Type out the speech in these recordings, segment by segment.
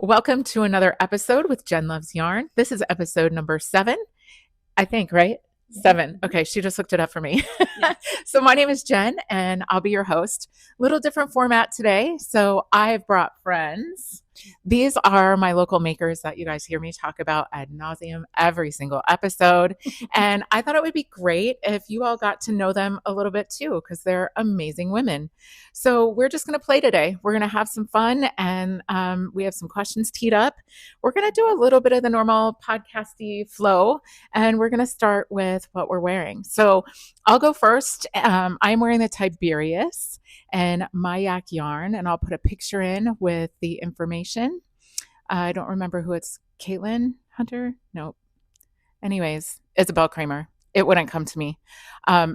Welcome to another episode with Jen Loves Yarn. This is episode number 7, I think, right? 7. Okay, she just looked it up for me. So my name is Jen, and I'll be your host. Little different format today. So I've brought friends. These are my local makers that you guys hear me talk about ad nauseum every single episode. And I thought it would be great if you all got to know them a little bit too, because they're amazing women. So we're just going to play today. We're going to have some fun, and we have some questions teed up. We're going to do a little bit of the normal podcasty flow, and we're going to start with what we're wearing. So I'll go first. I'm wearing the Tiberius and Mayak yarn, and I'll put a picture in with the information. I don't remember who it's. Caitlin Hunter? Nope. Anyways, Isabel Kramer. It wouldn't come to me.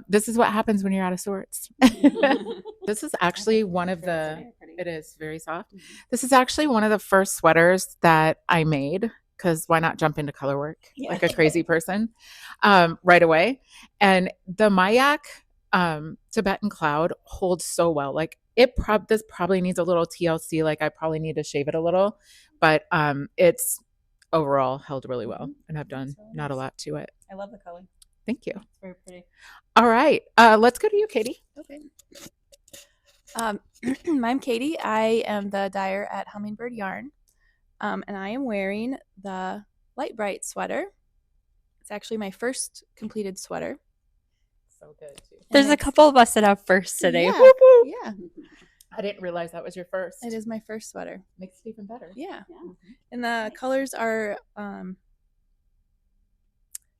This is what happens when you're out of sorts. This is actually one of the, it is very soft. This is actually one of the first sweaters that I made, because why not jump into color work like a crazy person right away. And the Mayak Tibetan Cloud holds so well. Like this probably needs a little TLC. Like I probably need to shave it a little, but it's overall held really well. And I've done not a lot to it. I love the color. Thank you. It's very pretty. All right. Let's go to you, Katie. Okay. I'm Katie. I am the dyer at Hummingbird Yarn. And I am wearing the Light Bright sweater. It's actually my first completed sweater. So good, too. There's a couple of us that have first today. Yeah. Whoop, whoop. Yeah. I didn't realize that was your first. It is my first sweater. Makes it even better. Yeah. Yeah. And the colors are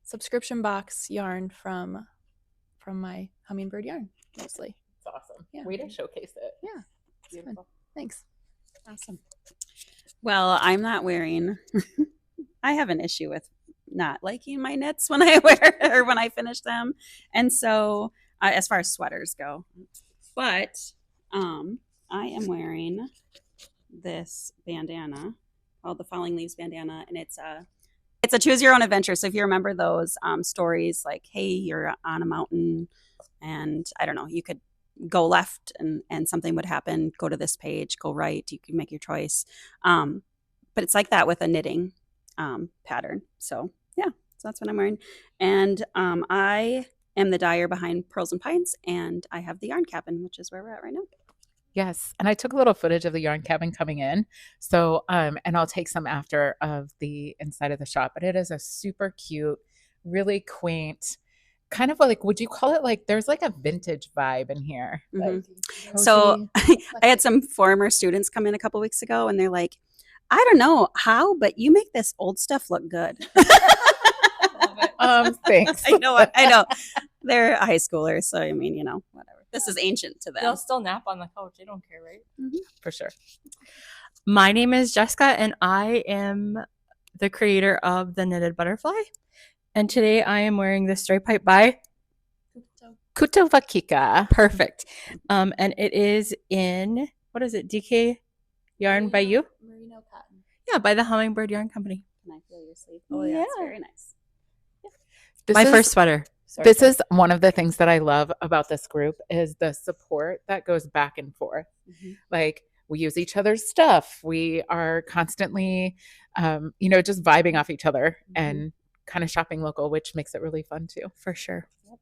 subscription box yarn from my Hummingbird Yarn, mostly. It's awesome. Yeah. Way to showcase it. Yeah. Beautiful. Thanks. Awesome. Well, I'm not wearing. I have an issue with not liking my knits when I wear or when I finish them, and so as far as sweaters go, but I am wearing this bandana called the Falling Leaves bandana, and it's a choose your own adventure. So if you remember those stories, like, hey, you're on a mountain, and I don't know, you could go left and something would happen. Go to this page, go right. You can make your choice. But it's like that with a knitting pattern. So yeah, so that's what I'm wearing. And I am the dyer behind Pearls and Pines, and I have the yarn cabin, which is where we're at right now. Yes. And I took a little footage of the yarn cabin coming in. So, and I'll take some after of the inside of the shop, but it is a super cute, really quaint, kind of like, would you call it like, there's like a vintage vibe in here. Mhm. Like, So I had some former students come in a couple weeks ago, and they're like, I don't know how, but you make this old stuff look good. Thanks. I know. They're high schoolers, so I mean, whatever. This is ancient to them. They'll still nap on the couch. They don't care, right? Mm-hmm. For sure. My name is Jessica, and I am the creator of the Knitted Butterfly. And today I am wearing the Stripe Pipe by Kutowakika. Perfect. And it is in, what is it, DK Yarn by you? Merino cotton. Yeah, by the Hummingbird Yarn Company. Can I feel your sleeve? Oh, yeah, it's very nice. My first sweater. Sorry. This is one of the things that I love about this group is the support that goes back and forth. Mm-hmm. Like we use each other's stuff. We are constantly, just vibing off each other and kind of shopping local, which makes it really fun too. For sure. Yep.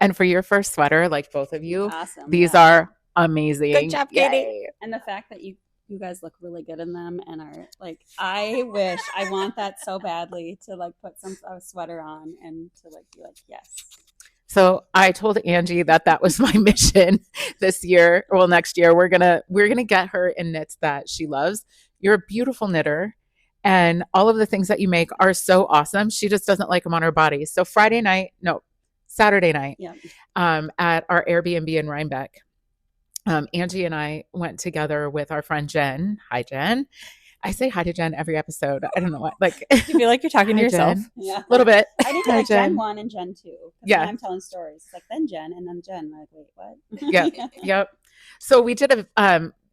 And for your first sweater, like both of you, Awesome. these are amazing. Good job, Katie. Yay. And the fact that you guys look really good in them and are like, I want that so badly to like put a sweater on and to like be like, yes. So I told Angie that was my mission this year. Well, next year we're gonna get her in knits that she loves. You're a beautiful knitter, and all of the things that you make are so awesome. She just doesn't like them on her body. So Saturday night, Yeah. At our Airbnb in Rhinebeck, Angie and I went together with our friend Jen. Hi, Jen. I say hi to Jen every episode. I don't know what. Like, You feel like you're talking to Hi, yourself. Jen. Yeah. A little bit. I need Hi, like Jen. Gen 1 and Gen 2. Yeah. When I'm telling stories. It's like then Jen and then Jen. I'm like, wait, what? Yep. Yep. So we did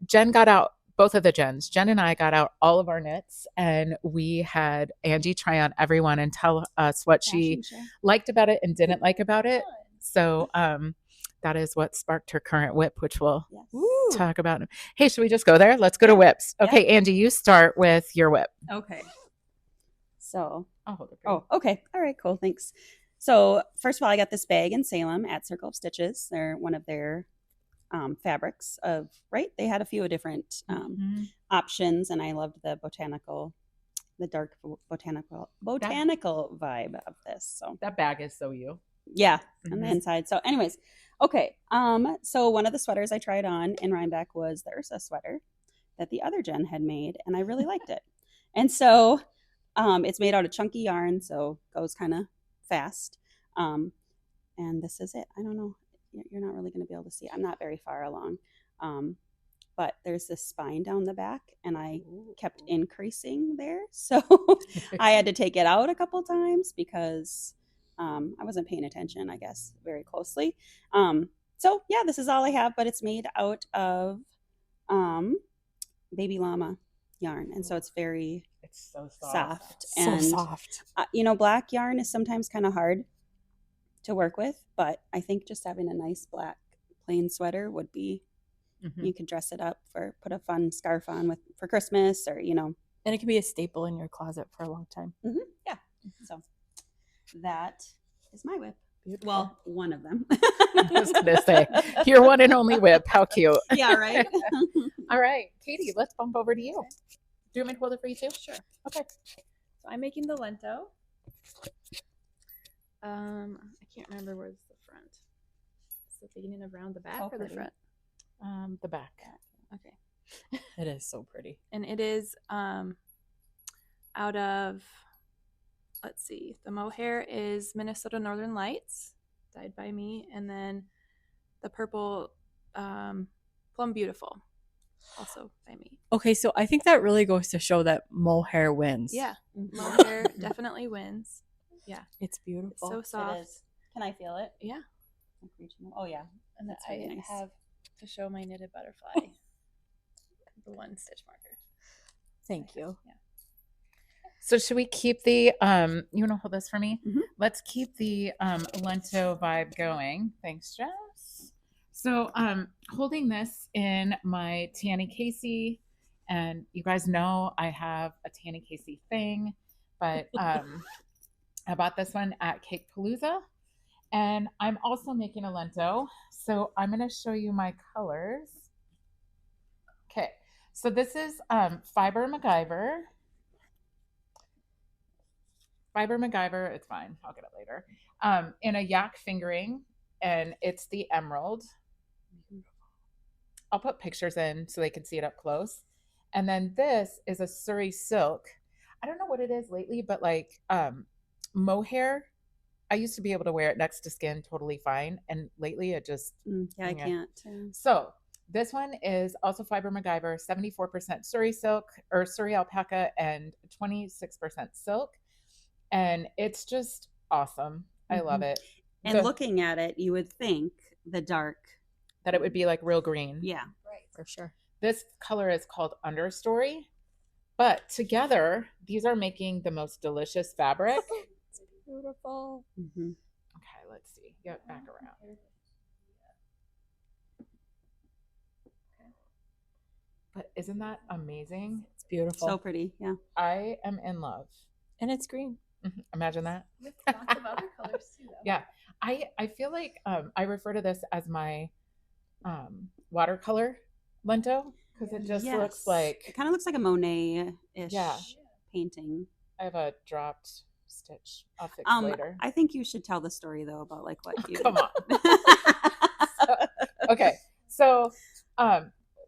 Jen got out, both of the Jens. Jen and I got out all of our knits, and we had Angie try on everyone and tell us what she liked about it and didn't like about it. So that is what sparked her current whip, which we'll Yes. talk about. Hey, should we just go there? Let's go to whips. Okay, Angie, you start with your whip. Okay. So, I'll hold it for you. oh, okay. All right, cool. Thanks. So, first of all, I got this bag in Salem at Circle of Stitches. They're one of their fabrics of, right? They had a few different options, and I loved the dark botanical vibe of this. So that bag is so you. Yeah, on the inside. So, anyways, okay. So one of the sweaters I tried on in Rhinebeck was the Ursa sweater that the other Jen had made, and I really liked it. And so, it's made out of chunky yarn, so goes kind of fast. And this is it. I don't know. You're not really going to be able to see. I'm not very far along. But there's this spine down the back, and I kept increasing there. So I had to take it out a couple times because I wasn't paying attention, I guess, very closely. So yeah, this is all I have, but it's made out of baby llama yarn. And so it's so soft. So And, soft. black yarn is sometimes kind of hard to work with, but I think just having a nice black plain sweater would be, you could dress it up put a fun scarf on for Christmas, or, And it can be a staple in your closet for a long time. Yeah. So that is my whip. Beautiful. Well, one of them. I was going to say, your one and only whip. How cute. Yeah, right. All right, Katie, let's bump over to you. Do you want me to hold it for you too? Sure. Okay. So I'm making the lento. I can't remember where's the front. Is the beginning around the back or the pretty. front? The back. Okay. It is so pretty. And it is out of, let's see, the mohair is Minnesota Northern Lights, dyed by me, and then the purple Plum Beautiful, also by me. Okay, so I think that really goes to show that mohair wins. Yeah, mohair definitely wins. Yeah, It's beautiful. it's so soft. It is. Can I feel it? Yeah, Oh, yeah. and That's I really nice. have to show my knitted butterfly, the one stitch marker. Thank you. Yeah. So should we keep the you want to hold this for me? Mhm. Let's keep the lento vibe going. Thanks, Jess. So holding this in my Tanny Casey, and you guys know I have a Tanny Casey thing, but I bought this one at Cake Palooza, and I'm also making a lento. So I'm going to show you my colors. Okay, so this is Fiber MacGyver. Fiber MacGyver, it's fine. I'll get it later. In a yak fingering, and it's the emerald. I'll put pictures in so they can see it up close. And then this is a Surrey silk. I don't know what it is lately, but like mohair, I used to be able to wear it next to skin totally fine. And lately it just... Yeah, I can't. So this one is also Fiber MacGyver, 74% Surrey silk or Surrey alpaca and 26% silk. And it's just awesome. I love it. And looking at it, you would think the dark. That it would be like real green. Yeah. Right. For sure. This color is called Understory. But together, these are making the most delicious fabric. It's beautiful. Mm-hmm. Okay, let's see. Get back around. But isn't that amazing? It's beautiful. So pretty. Yeah. I am in love. And it's green. Imagine that. With lots of other colors too, though. Yeah. I feel like I refer to this as my watercolor lento because it just looks like... It kind of looks like a Monet-ish Yeah. painting. I have a dropped stitch. I'll fix later. I think you should tell the story though about like what you... Come on. Okay. So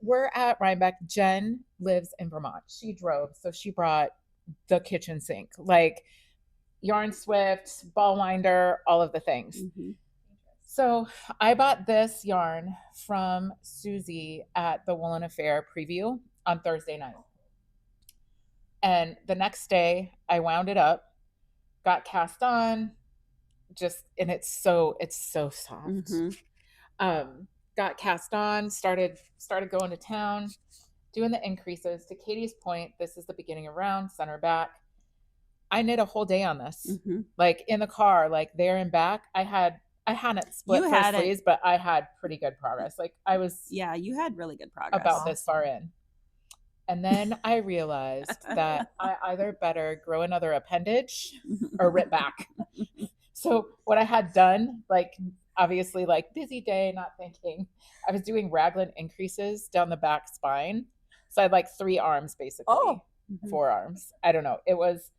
we're at Rhinebeck. Jen lives in Vermont. She drove, so she brought the kitchen sink, like yarn swift, ball winder, all of the things. Mm-hmm. So I bought this yarn from Susie at the Woolen Affair preview on Thursday night. And the next day I wound it up, got cast on, and it's so soft. Mm-hmm. Got cast on, started going to town, doing the increases. To Katie's point, this is the beginning of round, center back. I knit a whole day on this. Mm-hmm. Like in the car, like there and back. I had I hadn't split You for had it. sleeves, but I had pretty good progress. Like I was Yeah, you had really good progress. about this far in. And then I realized that I either better grow another appendage or rip back. So what I had done, like obviously like busy day, not thinking, I was doing raglan increases down the back spine. So I had like 3 arms basically. Oh. 4 arms. I don't know. It was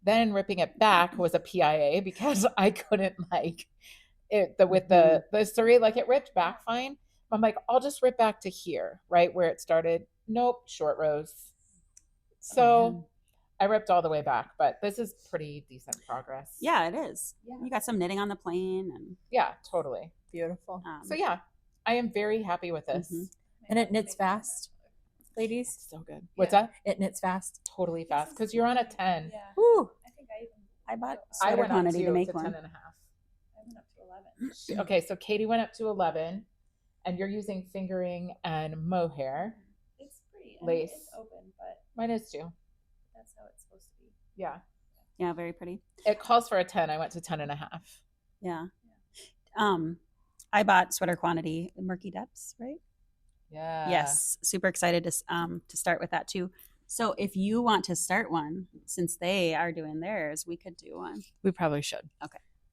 then ripping it back was a PIA because I couldn't like it with the story, like it ripped back fine. I'm like, I'll just rip back to here, right where it started. Nope, short rows. So I ripped all the way back, but this is pretty decent progress. Yeah, it is. Yeah. You got some knitting on the plane, and yeah, totally Beautiful. so yeah, I am very happy with this. And it knits fast, ladies. So good. What's that? It knits fast. Totally fast because you're on a 10. Yeah. Woo. I think I bought I sweater went up quantity to make 10 one. and a half. I went up to 11. Okay, so Katie went up to 11, and you're using fingering and mohair. It's pretty. Lace. It's open, but Mine is too. that's how it's supposed to be. Yeah. Yeah, very pretty. It calls for a 10. I went to 10 and a half. Yeah. I bought sweater quantity, Murky Depths, right? Yeah. Yes, super excited to start with that too. So if you want to start one, since they are doing theirs, we could do one. We probably should.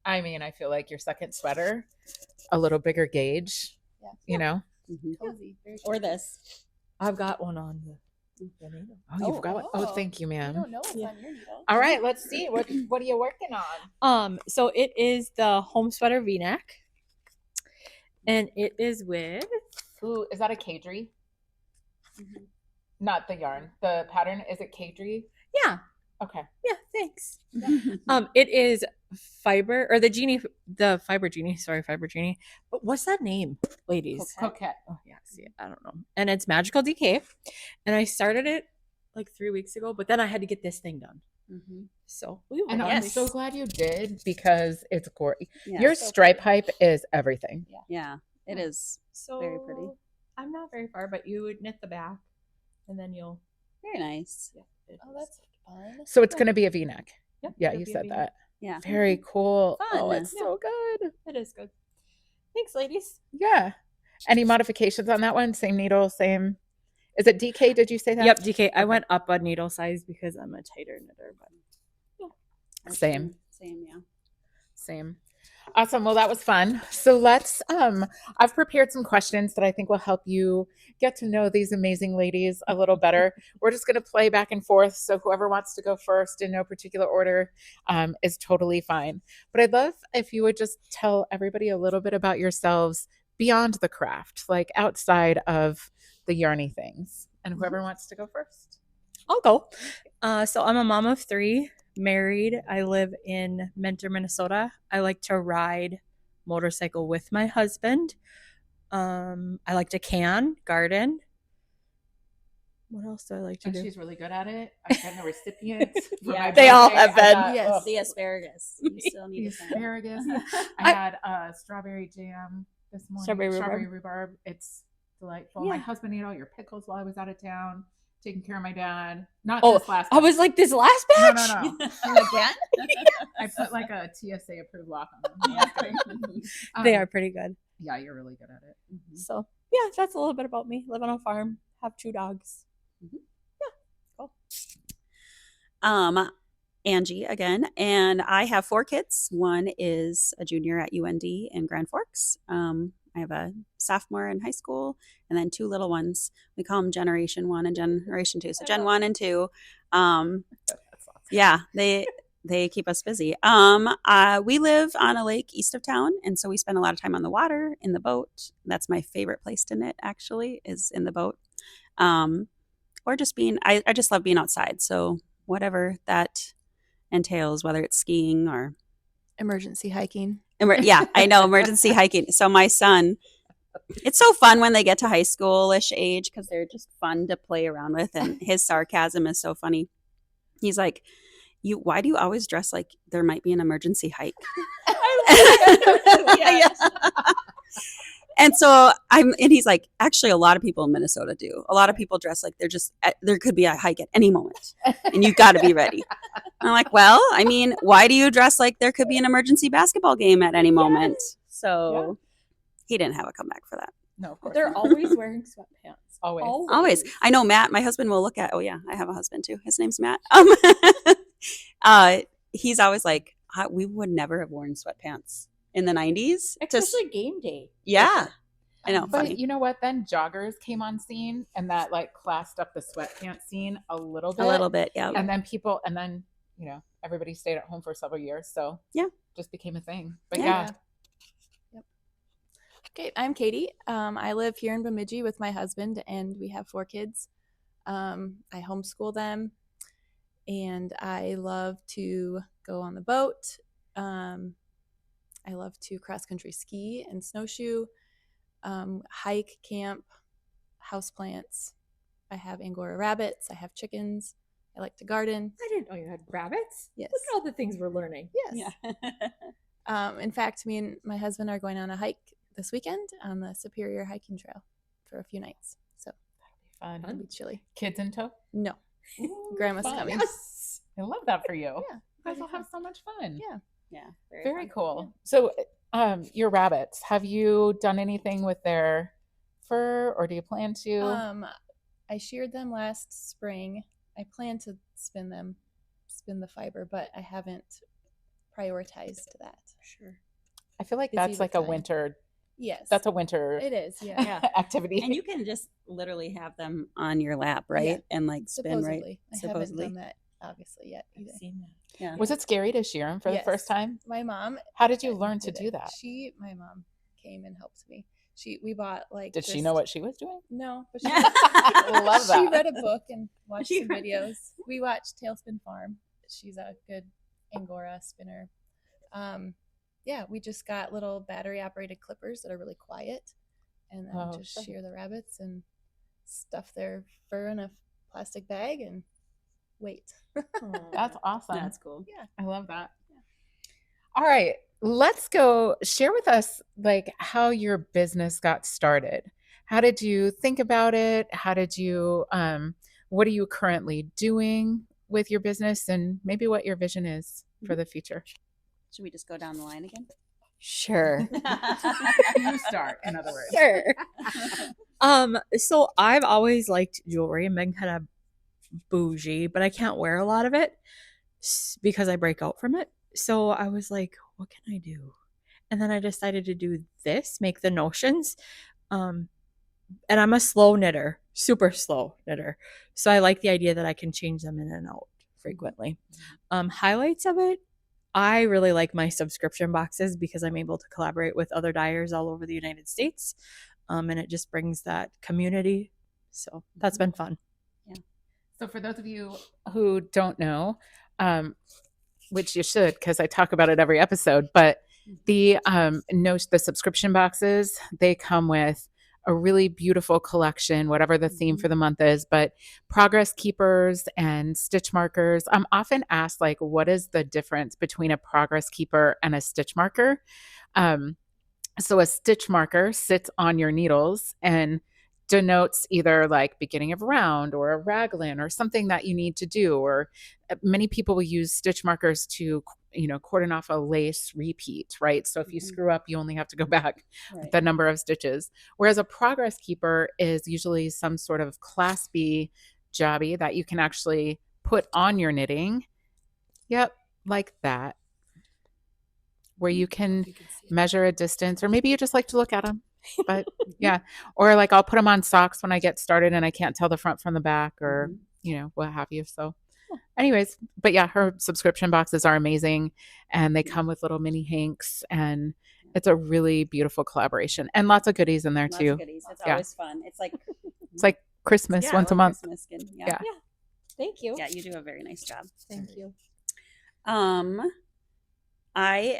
I mean, I feel like your second sweater, a little bigger gauge, Yeah. you know? Cozy. Very Or cozy. this. I've got one on the needle. Oh, you've got one. Oh, thank you, I ma'am. don't know what's on your needle. All right, let's see. What are you working on? So it is the home sweater V-neck, and it is with Ooh, is that a cadre? Not the yarn. The pattern, is it cadre? yeah, Okay. yeah. Thanks. It is fiber or the fiber genie. Sorry, fiber genie. But what's that name, ladies? Coquette. Oh yeah, see, I don't know. And it's Magical Decay, and I started it like 3 weeks ago, but then I had to get this thing done. So we And will I'm yes. so glad you did because it's gorgeous. Yeah, Your so stripe hype is everything. yeah, it is so very pretty. I'm not very far, but you would knit the back, and then you'll. Very nice. Yeah, Oh, that's fun. So it's going to be a V-neck. Yep, Yeah, it'll you be a said V-neck. that. Yeah. Very cool. Fun. Oh, it's so good. It is good. Thanks, ladies. Yeah. Any modifications on that one? Same needle, same. Is it DK? Did you say that? Yep, DK. I went up a needle size because I'm a tighter knitter, but Same. Same, yeah. Same. Awesome. Well, that was fun. So let's I've prepared some questions that I think will help you get to know these amazing ladies a little better. We're just going to play back and forth. So whoever wants to go first in no particular order is totally fine. But I'd love if you would just tell everybody a little bit about yourselves beyond the craft, like outside of the yarny things. And whoever wants to go first. I'll go. So I'm a mom of 3, married. I live in Mentor, Minnesota. I like to ride motorcycle with my husband. I like to garden. What else do I like to And do? she's really good at it. I've been a recipient. for Yeah, my they all birthday. have I been. got- Yes. oh, The asparagus. You still the need to send. asparagus. I had strawberry jam this morning. Strawberry rhubarb. It's delightful. Yeah. My husband ate all your pickles while I was out of town, taking care of my dad. Not Oh, this last I was like, this last no, batch? no, no. Again? I put like a TSA approved lock on them. They are pretty good. Yeah, you're really good at it. So, yeah, that's a little bit about me. Live on a farm, have 2 dogs. Angie again, and I have 4 kids. One is a junior at UND in Grand Forks. I have a sophomore in high school, and then 2 little ones. We call them Generation 1 and Generation 2. So Gen 1 and 2. That's awesome. Yeah, they keep us busy. We live on a lake east of town, and so we spend a lot of time on the water, in the boat. That's my favorite place to knit, actually, is in the boat. Or just being, I just love being outside. So whatever that entails, whether it's skiing or Emergency hiking. yeah, I know, emergency hiking. So my son, it's so fun when they get to high school-ish age because they're just fun to play around with, and his sarcasm is so funny. He's like, why do you always dress like there might be an emergency hike? Yeah. And so and he's like, actually, a lot of people in Minnesota do. A lot of people dress like there could be a hike at any moment and you got to be ready. I'm like, well, I mean, why do you dress like there could be an emergency basketball game at any moment? So he didn't have a comeback for that. No, of course. They're always wearing sweatpants. Always. I know Matt, my husband, will look at, oh yeah, I have a husband too. His name's Matt. He's always like, we would never have worn sweatpants in the 90s. Especially game day. Yeah. I know. But Funny. you know what? Then joggers came on scene and that like classed up the sweatpants scene a little bit. A little bit, yeah. And then you know, everybody stayed at home for several years. So just became a thing. But yeah. Yep. Okay, I'm Katie. I live here in Bemidji with my husband, and we have 4 kids. I homeschool them, and I love to go on the boat. I love to cross-country ski and snowshoe, hike, camp, houseplants. I have Angora rabbits. I have chickens. I like to garden. I didn't know you had rabbits. Yes. Look at all the things we're learning. Yes. Yeah. In fact, me and my husband are going on a hike this weekend on the Superior Hiking Trail for a few nights. So That'll be fun. it'll be chilly. Kids in tow? No. Ooh, Grandma's fun. coming. Yes. I love that for you. Yeah. You guys will have so much fun. Yeah. Yeah. Very fun. cool. So your rabbits, have you done anything with their fur or do you plan to? I sheared them last spring. I plan to spin the fiber, but I haven't prioritized that. Sure. I feel like busy that's with like a time. winter. Yes. That's a winter It is, yeah. activity. And you can just literally have them on your lap, right? Yeah. And like spin, Supposedly. right? I haven't done that obviously yet either. I've seen that. Yeah. Was it scary to shear them for the Yes. first time? My mom. How did you learn to did do it. that? My mom came and helped me. We bought like. Did she know what she was doing? No, but she, Love that. she read a book and watched She some read videos. We watched Tailspin Farm. She's a good Angora spinner. Yeah, we just got little battery operated clippers that are really quiet, and then just sure. shear the rabbits and stuff their fur in a plastic bag and wait. That's awesome. That's cool. Yeah. I love that. All right, let's go share with us like how your business got started. How did you think about it? How did you what are you currently doing with your business and maybe what your vision is for the future? Should we just go down the line again? Sure. You start, in other words. Sure. So I've always liked jewelry and been kind of bougie, but I can't wear a lot of it because I break out from it. So I was like, what can I do? And then I decided to do this, make the notions. And I'm a slow knitter, super slow knitter. So I like the idea that I can change them in and out frequently. Highlights of it, I really like my subscription boxes because I'm able to collaborate with other dyers all over the United States. And it just brings that community. So that's been fun. So for those of you who don't know, which you should because I talk about it every episode, but the subscription boxes, they come with a really beautiful collection, whatever the theme for the month is, but progress keepers and stitch markers. I'm often asked, like, what is the difference between a progress keeper and a stitch marker? So a stitch marker sits on your needles and denotes either like beginning of round or a raglan or something that you need to do, or many people will use stitch markers to, cordon off a lace repeat, right? So if you screw up, you only have to go back the number of stitches. Whereas a progress keeper is usually some sort of claspy jobby that you can actually put on your knitting. Yep, like that. Where you can measure a distance, or maybe you just like to look at them. But yeah, or like I'll put them on socks when I get started and I can't tell the front from the back, or what have you. So anyways, but yeah, her subscription boxes are amazing and they come with little mini hanks and it's a really beautiful collaboration and lots of goodies in there Lots too. of goodies. It's always fun. It's like Christmas once a month. Christmas skin. Yeah. Thank you. Yeah, you do a very nice job. Thank you. I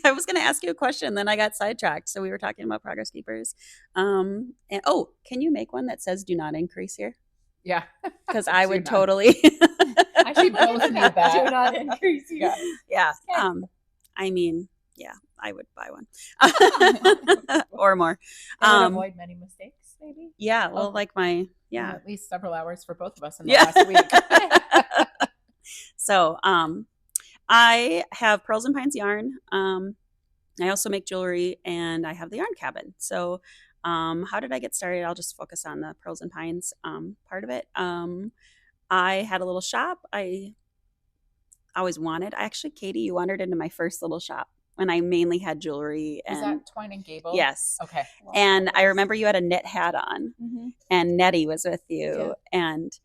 was going to ask you a question, then I got sidetracked. So we were talking about progress keepers. And can you make one that says "Do not increase" here? Yeah, because I would not. totally. Actually, both need that. Do not increase. Yeah. I mean, yeah. I would buy one or more. It would avoid many mistakes, maybe. Yeah, well, like my At least several hours for both of us in the Yeah. last week. So, I have Pearls and Pines yarn. I also make jewelry, and I have the yarn cabin. So, how did I get started? I'll just focus on the Pearls and Pines part of it. I had a little shop. I always wanted. Actually, Katie, you wandered into my first little shop when I mainly had jewelry. Was And that Twine and Gable? yes. Okay. And I remember you had a knit hat on, and Nettie was with you, and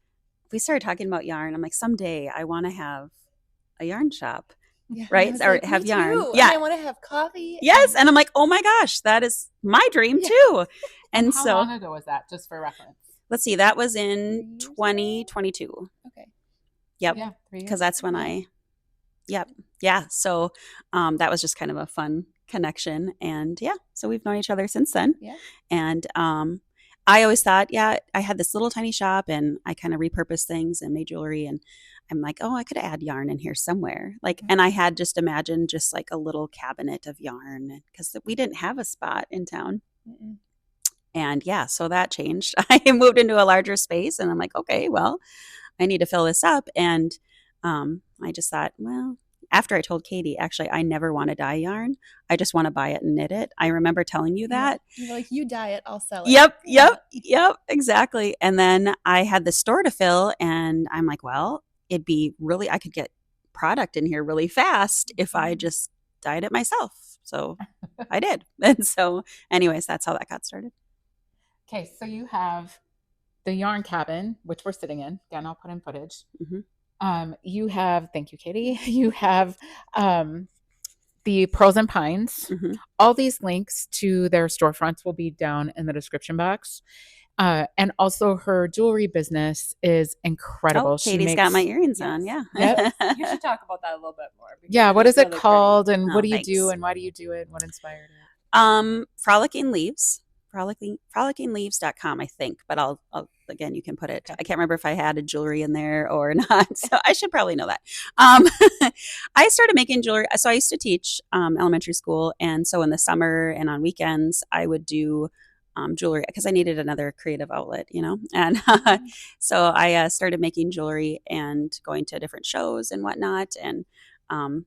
we started talking about yarn. I'm like, someday I want to have a yarn shop, right? Or like, have me yarn. too. Yeah. And I want to have coffee. Yes. And I'm like, oh my gosh, that is my dream too. And How so long ago was that, just for reference? let's see, that was in 2022. Okay. Yep. Yeah, 3 years. Because that's when yeah. So that was just kind of a fun connection. And yeah, so we've known each other since then. Yeah. And I always thought, I had this little tiny shop and I kind of repurposed things and made jewelry. And I'm like, oh, I could add yarn in here somewhere. Like, and I had just imagined just like a little cabinet of yarn because we didn't have a spot in town. And yeah, so that changed. I moved into a larger space and I'm like, okay, well, I need to fill this up. And I just thought, well, after I told Katie, actually, I never want to dye yarn. I just want to buy it and knit it. I remember telling you that. You're like, you dye it, I'll sell it. Yep, exactly. And then I had the store to fill and I'm like, well, it'd be really, I could get product in here really fast if I just dyed it myself. So I did. And so anyways, that's how that got started. Okay, so you have the yarn cabin, which we're sitting in. Again, I'll put in footage. You have, thank you, Katie. You have the Pearls and Pines. All these links to their storefronts will be down in the description box. And also her jewelry business is incredible. Oh, Katie's got my earrings on. Yeah. Yep. You should talk about that a little bit more. Yeah. What is it really called? And Oh, what do you thanks. do? And why do you do it? What inspired it? Frolicking Leaves. Frolicking.leaves.com, I think, but I'll again, you can put it. Okay. I can't remember if I had a jewelry in there or not, so I should probably know that. I started making jewelry. So I used to teach elementary school, and so in the summer and on weekends, I would do jewelry because I needed another creative outlet, And so I started making jewelry and going to different shows and whatnot, and then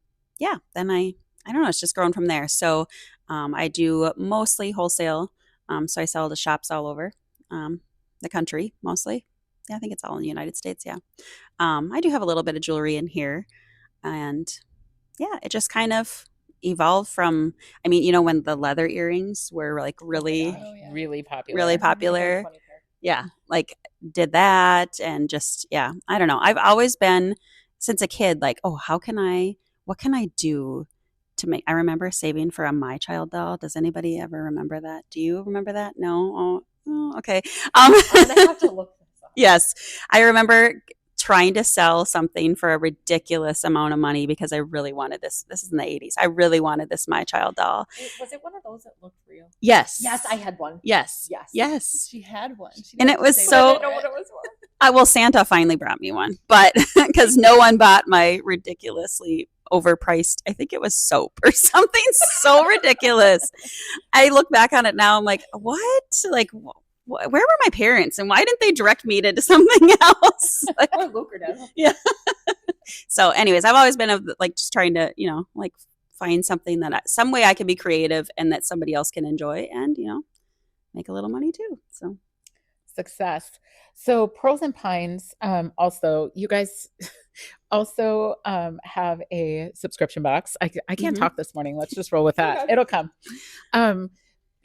I don't know, it's just grown from there. So I do mostly wholesale. So I sell to shops all over the country, mostly. Yeah, I think it's all in the United States. Yeah. I do have a little bit of jewelry in here. And yeah, it just kind of evolved from, when the leather earrings were like really, really popular. really popular. Yeah. Like did that and just, I don't know. I've always been since a kid, like, oh, what can I do to make? I remember saving for a My Child doll. Does anybody ever remember that? Do you remember that? No? Oh, okay. I'm gonna have to look this up. Yes. I remember trying to sell something for a ridiculous amount of money because I really wanted this. This is in the 80s. I really wanted this My Child doll. Was it one of those that looked real? Yes. Yes, I had one. Yes. Yes. She had one. She And didn't it was say so- what I didn't know what it was for. Well, Santa finally brought me one, but because no one bought my ridiculously overpriced, I think it was soap or something so ridiculous. I look back on it now, I'm like, what? Like, where were my parents and why didn't they direct me to something else? Like, Or lucrative. yeah. So anyways, I've always been just trying to, like find something some way I can be creative and that somebody else can enjoy and, make a little money too. So Success. So Pearls and Pines, also, you guys also have a subscription box. I can't talk this morning. Let's just roll with that. Okay. It'll come.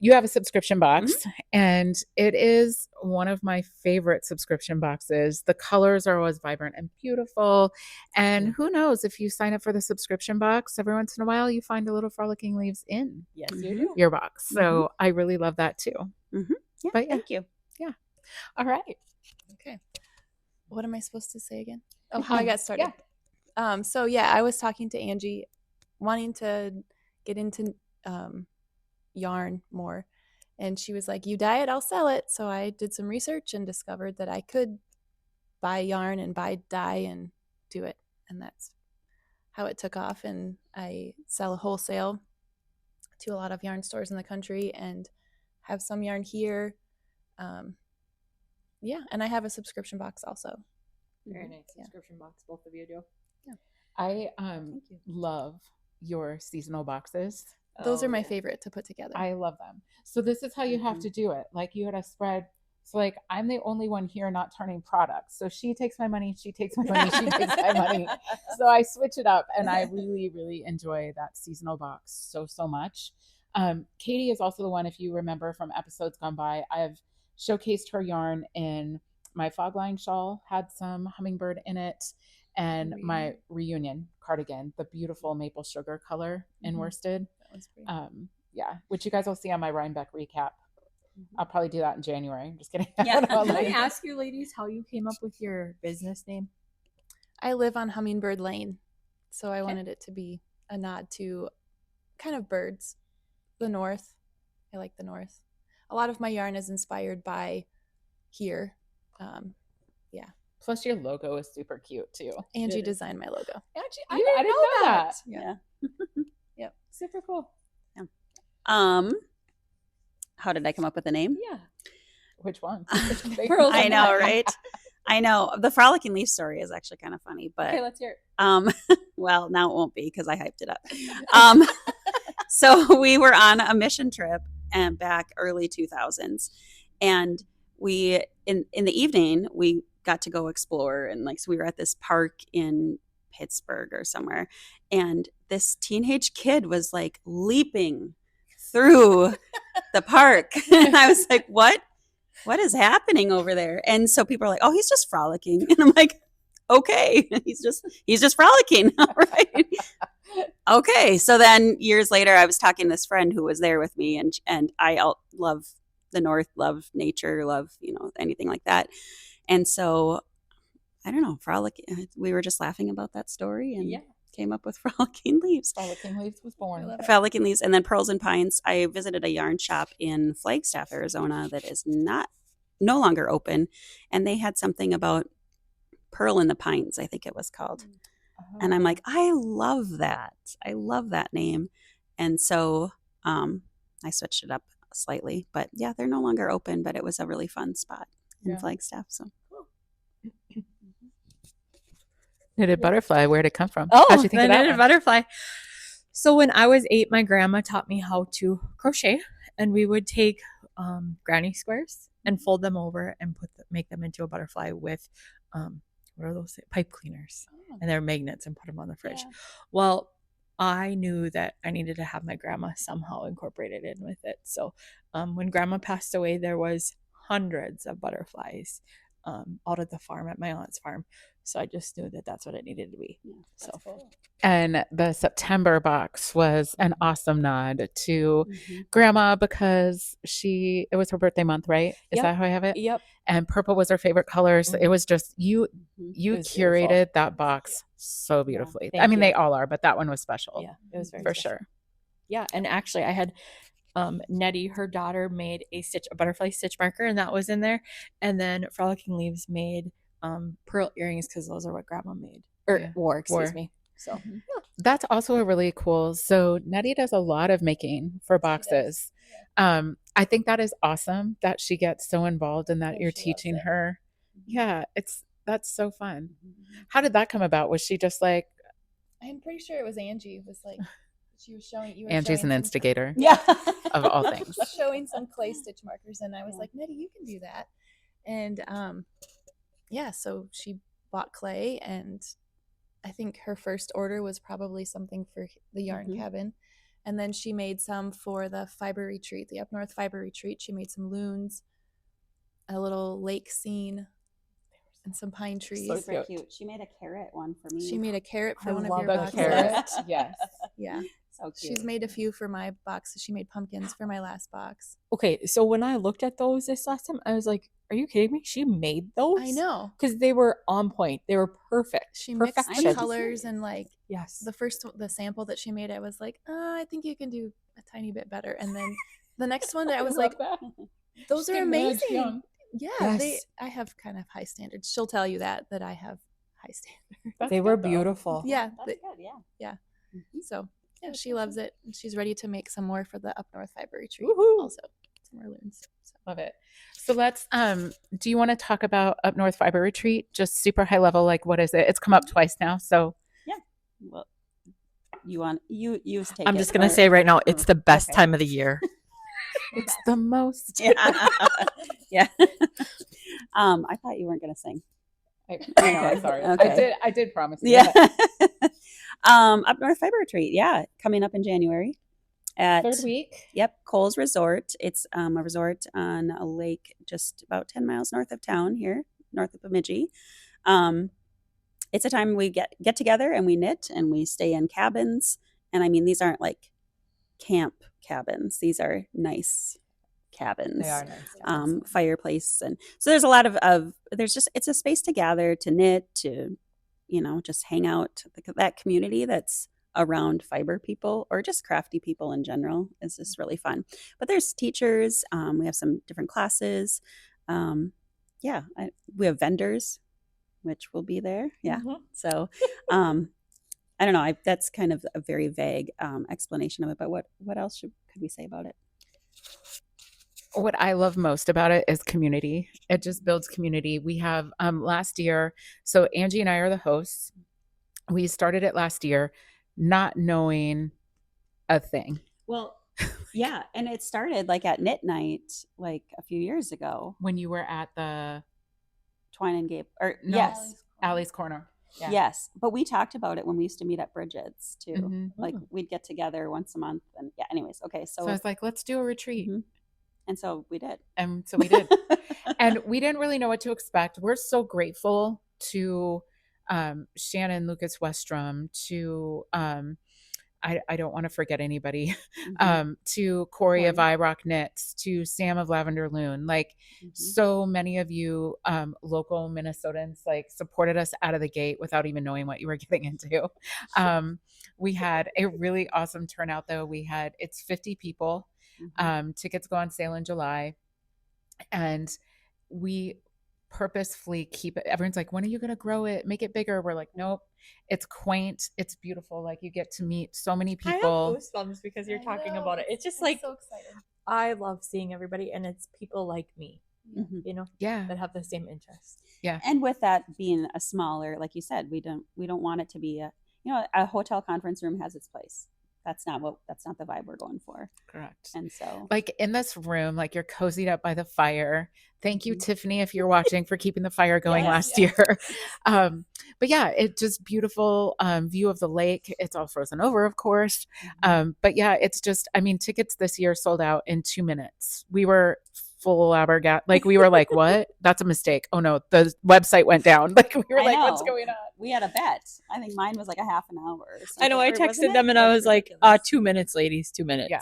You have a subscription box, and it is one of my favorite subscription boxes. The colors are always vibrant and beautiful. And who knows, if you sign up for the subscription box, every once in a while you find a little Frolicking Leaves in Yes, you do. your box. So I really love that too. yeah, But yeah. thank you. All right. Okay. What am I supposed to say again? Oh, how I got started. So I was talking to Angie, wanting to get into yarn more, and she was like, you dye it, I'll sell it. So I did some research and discovered that I could buy yarn and buy dye and do it, and that's how it took off. And I sell wholesale to a lot of yarn stores in the country and have some yarn here. Yeah, and I have a subscription box also. Very nice Yeah. subscription box. Both of you do. Yeah. I Thank you. love your seasonal boxes. Those Oh, are my yeah. favorite to put together. I love them. So this is how you have to do it. Like you had a spread. So like I'm the only one here not turning products. So she takes my money, she takes my money, she takes my money. So I switch it up, and I really, really enjoy that seasonal box so much. Katie is also the one, if you remember from episodes gone by, I've showcased her yarn in my fog line shawl, had some hummingbird in it, and my reunion cardigan, the beautiful maple sugar color in worsted. That one's pretty. Yeah, which you guys will see on my Rhinebeck recap. I'll probably do that in January. I'm just kidding. Yeah. Can I ask you, ladies, how you came up with your business name? I live on Hummingbird Lane, so I wanted it to be a nod to kind of birds, the north. I like the north. A lot of my yarn is inspired by here. Plus, your logo is super cute too. Angie designed my logo. Actually, I didn't know that. Yeah. Yep. Super cool. How did I come up with the name? Yeah. Which one? Pearls I and know, Pie. right? I know. The Frolicking Leaf story is actually kind of funny, but Okay, let's hear it. well, now it won't be because I hyped it up. So we were on a mission trip and back early 2000s, and we in the evening we got to go explore, and like so we were at this park in Pittsburgh or somewhere, and this teenage kid was like leaping through the park, and I was like, what is happening over there? And so people are like, oh, he's just frolicking, and I'm like, okay, he's just frolicking. All right. Okay. So then years later, I was talking to this friend who was there with me, and I love the North, love nature, love, anything like that. And so I don't know, we were just laughing about that story and came up with Frolicking Leaves. Frolicking Leaves was born. Frolicking Leaves. And then Pearls and Pines. I visited a yarn shop in Flagstaff, Arizona that is no longer open. And they had something about Pearl in the Pines, I think it was called. And I'm like, I love that. I love that name. And so I switched it up slightly. But yeah, they're no longer open, but it was a really fun spot in Flagstaff. So Knitted butterfly, where'd it come from? Oh, How'd you think the of that knitted one? butterfly. So when I was 8, my grandma taught me how to crochet, and we would take granny squares and fold them over and make them into a butterfly with what are those pipe cleaners, and they're magnets, and put them on the fridge. Yeah. Well, I knew that I needed to have my grandma somehow incorporated in with it. So when grandma passed away, there was hundreds of butterflies out at the farm, at my aunt's farm. So I just knew that that's what it needed to be. So And the September box was an awesome nod to Grandma because it was her birthday month, right? Is Yep. that how I have it? Yep. And purple was her favorite color. So it was just you was curated beautiful. that box so beautifully. Thank I mean, you. they all are, but that one was special. Yeah, it was very for special. sure. Yeah, and actually I had Nettie, her daughter, made a butterfly stitch marker, and that was in there. And then Frolicking Leaves made pearl earrings because those are what grandma made wore, excuse me. So That's also a really cool. So Nettie does a lot of making for boxes. I think that is awesome that she gets so involved and that you're teaching her. Yeah, that's so fun. How did that come about? Was she just like, I'm pretty sure it was Angie. Was like, she was showing you. Angel's an instigator of all things. Showing some clay stitch markers, and I was like, Nettie, you can do that. And so she bought clay, and I think her first order was probably something for the yarn cabin. And then she made some for the fiber retreat, the up north fiber retreat. She made some loons, a little lake scene, and some pine trees. super cute. She made a carrot one for me. She made a carrot for I one of love your the boxes. Carrot, yes. Yeah. So cute. She's made a few for my boxes. She made pumpkins for my last box. okay, so when I looked at those this last time, I was like, are you kidding me? She made those? I know. Because they were on point. They were perfect. She mixed the Perfection. colors, and like Yes. the sample that she made, I was like, I think you can do a tiny bit better. And then the next one, I was like, those are amazing. Yeah, Yes. I have kind of high standards. She'll tell you that I have high standards. They were beautiful. Yeah, That's good. Yeah. so Yeah, she loves it. And she's ready to make some more for the Up North Fiber Retreat. Woohoo. Also, some more loons. So. Love it. So let's do you want to talk about Up North Fiber Retreat? Just super high level, like what is it? It's come up twice now. So Yeah. Well, you take I'm it just gonna for- say right now, it's the best Okay. time of the year. it's the most. Yeah. Yeah. I thought you weren't gonna sing. I know, I'm Okay. sorry. Okay. I did promise you. Yeah. Up North Fiber Retreat. Yeah, coming up in January at Third week. Yep, Coles Resort. It's a resort on a lake just about 10 miles north of town here, north of Bemidji. It's a time we get together and we knit and we stay in cabins. And I mean, these aren't like camp cabins. These are nice cabins. They are nice. Fireplace. And so there's a lot of there's just, it's a space to gather, to knit, to, just hang out. That community that's around fiber people or just crafty people in general is just really fun. But there's teachers. We have some different classes. We have vendors, which will be there. Yeah. Mhm. So, I don't know. That's kind of a very vague explanation of it. But what else could we say about it? What I love most about it is community. It just builds community. We have last year, so Angie and I are the hosts. We started it last year, not knowing a thing. Well, yeah, and it started like at knit night, like a few years ago. When you were at the Twine and Gape, or No, yes, Allie's Corner. Yeah. yes, but we talked about it when we used to meet at Bridget's too. Mhm. Like we'd get together once a month, and yeah. Anyways, okay, So I was like, let's do a retreat. Mhm. And so we did. And so we did. And we didn't really know what to expect. We're so grateful to Shannon Lucas Westrom, to I don't want to forget anybody, to Corey of I Rock Knits, to Sam of Lavender Loon. Like so many of you local Minnesotans like supported us out of the gate without even knowing what you were getting into. We had a really awesome turnout though. It's 50 people. Tickets go on sale in July, and we purposefully keep it. Everyone's like, when are you going to grow it, make it bigger? We're like, nope, it's quaint, it's beautiful. Like you get to meet so many people. I have goosebumps because you're talking about it. It's just like so excited. I love seeing everybody, and it's people like me, Yeah, that have the same interest. Yeah, and with that being a smaller, like you said, we don't want it to be a hotel conference room has its place. That's not the vibe we're going for. correct. And so like in this room, like you're cozied up by the fire. Thank you, Tiffany, if you're watching, for keeping the fire going last year. But yeah, it's just beautiful view of the lake. It's all frozen over, of course. But yeah, it's just, I mean, tickets this year sold out in 2 minutes. We were full flabbergasted. Like we were like, what? That's a mistake. Oh no, the website went down. Like we were like, what's going on? We had a bet. I think mine was like a half an hour. Or I know. I texted them and I was like, 2 minutes, ladies, 2 minutes. Yeah.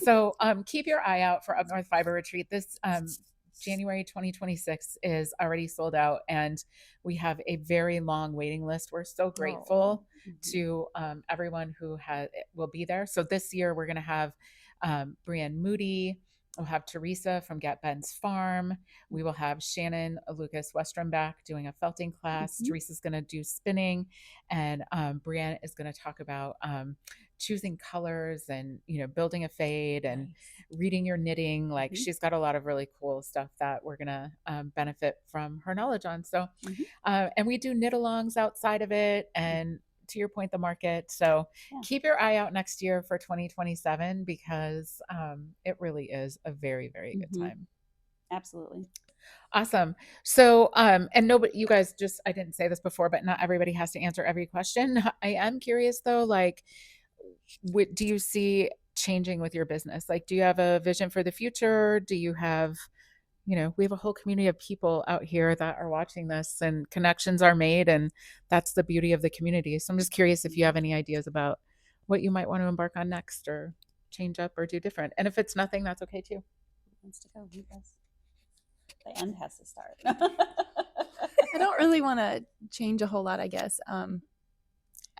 So keep your eye out for Up North Fiber Retreat. This January 2026 is already sold out, and we have a very long waiting list. We're so grateful to everyone who will be there. So this year we're going to have Brienne Moody. We'll have Teresa from Get Ben's Farm. We will have Shannon Lucas Westrom back doing a felting class. Teresa's going to do spinning, and Brienne is going to talk about choosing colors and building a fade and reading your knitting. Like she's got a lot of really cool stuff that we're going to benefit from her knowledge on. So and we do knit alongs outside of it, and to your point, the market. So keep your eye out next year for 2027 because it really is a very, very good time. Absolutely. Awesome. So, and nobody, you guys just, I didn't say this before, but not everybody has to answer every question. I am curious though, like, what do you see changing with your business? Like, do you have a vision for the future? Do you have, we have a whole community of people out here that are watching this, and connections are made, and that's the beauty of the community. So I'm just curious if you have any ideas about what you might want to embark on next or change up or do different. And if it's nothing, that's okay too. Who wants to go? The end has to start. I don't really want to change a whole lot, I guess.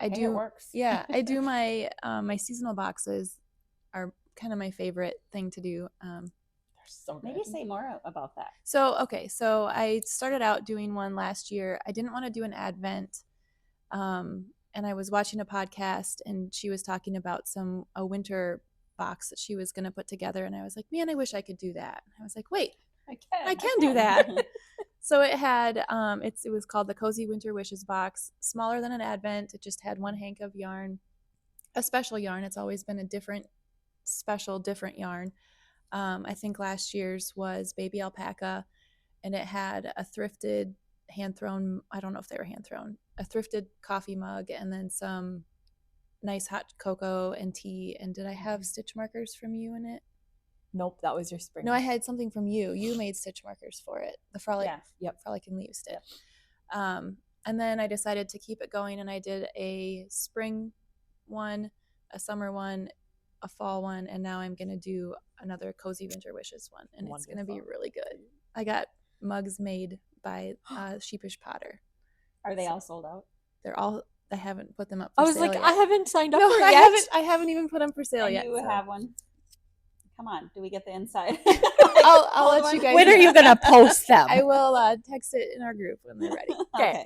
It works. Yeah, I do my my seasonal boxes are kind of my favorite thing to do. So good. Maybe say more about that. So I started out doing one last year. I didn't want to do an Advent, and and I was watching a podcast, and she was talking about a winter box that she was going to put together, and I was like, man, I wish I could do that. I was like, wait, I can do that. So it had it was called the Cozy Winter Wishes box, smaller than an Advent. It just had one hank of yarn, a special yarn. It's always been a different yarn. I think last year's was baby alpaca, and it had a thrifted hand thrown, I don't know if they were hand thrown, a thrifted coffee mug, and then some nice hot cocoa and tea. And did I have stitch markers from you in it? Nope, that was your spring. No, I had something from you. You made stitch markers for it. The Frolic, Frolic and Leaves did. And then I decided to keep it going, and I did a spring one, a summer one, a fall one, and now I'm going to do another Cozy Winter Wishes one, and It's going to be really good. I got mugs made by Sheepish Potter. Are they all sold out? They're all. I haven't put them up for sale yet. I haven't signed up for it I yet. I haven't even put them for sale yet. You have one. Come on, do we get the inside? I'll let you guys. When are you gonna post them? I will text it in our group when they're ready. Okay.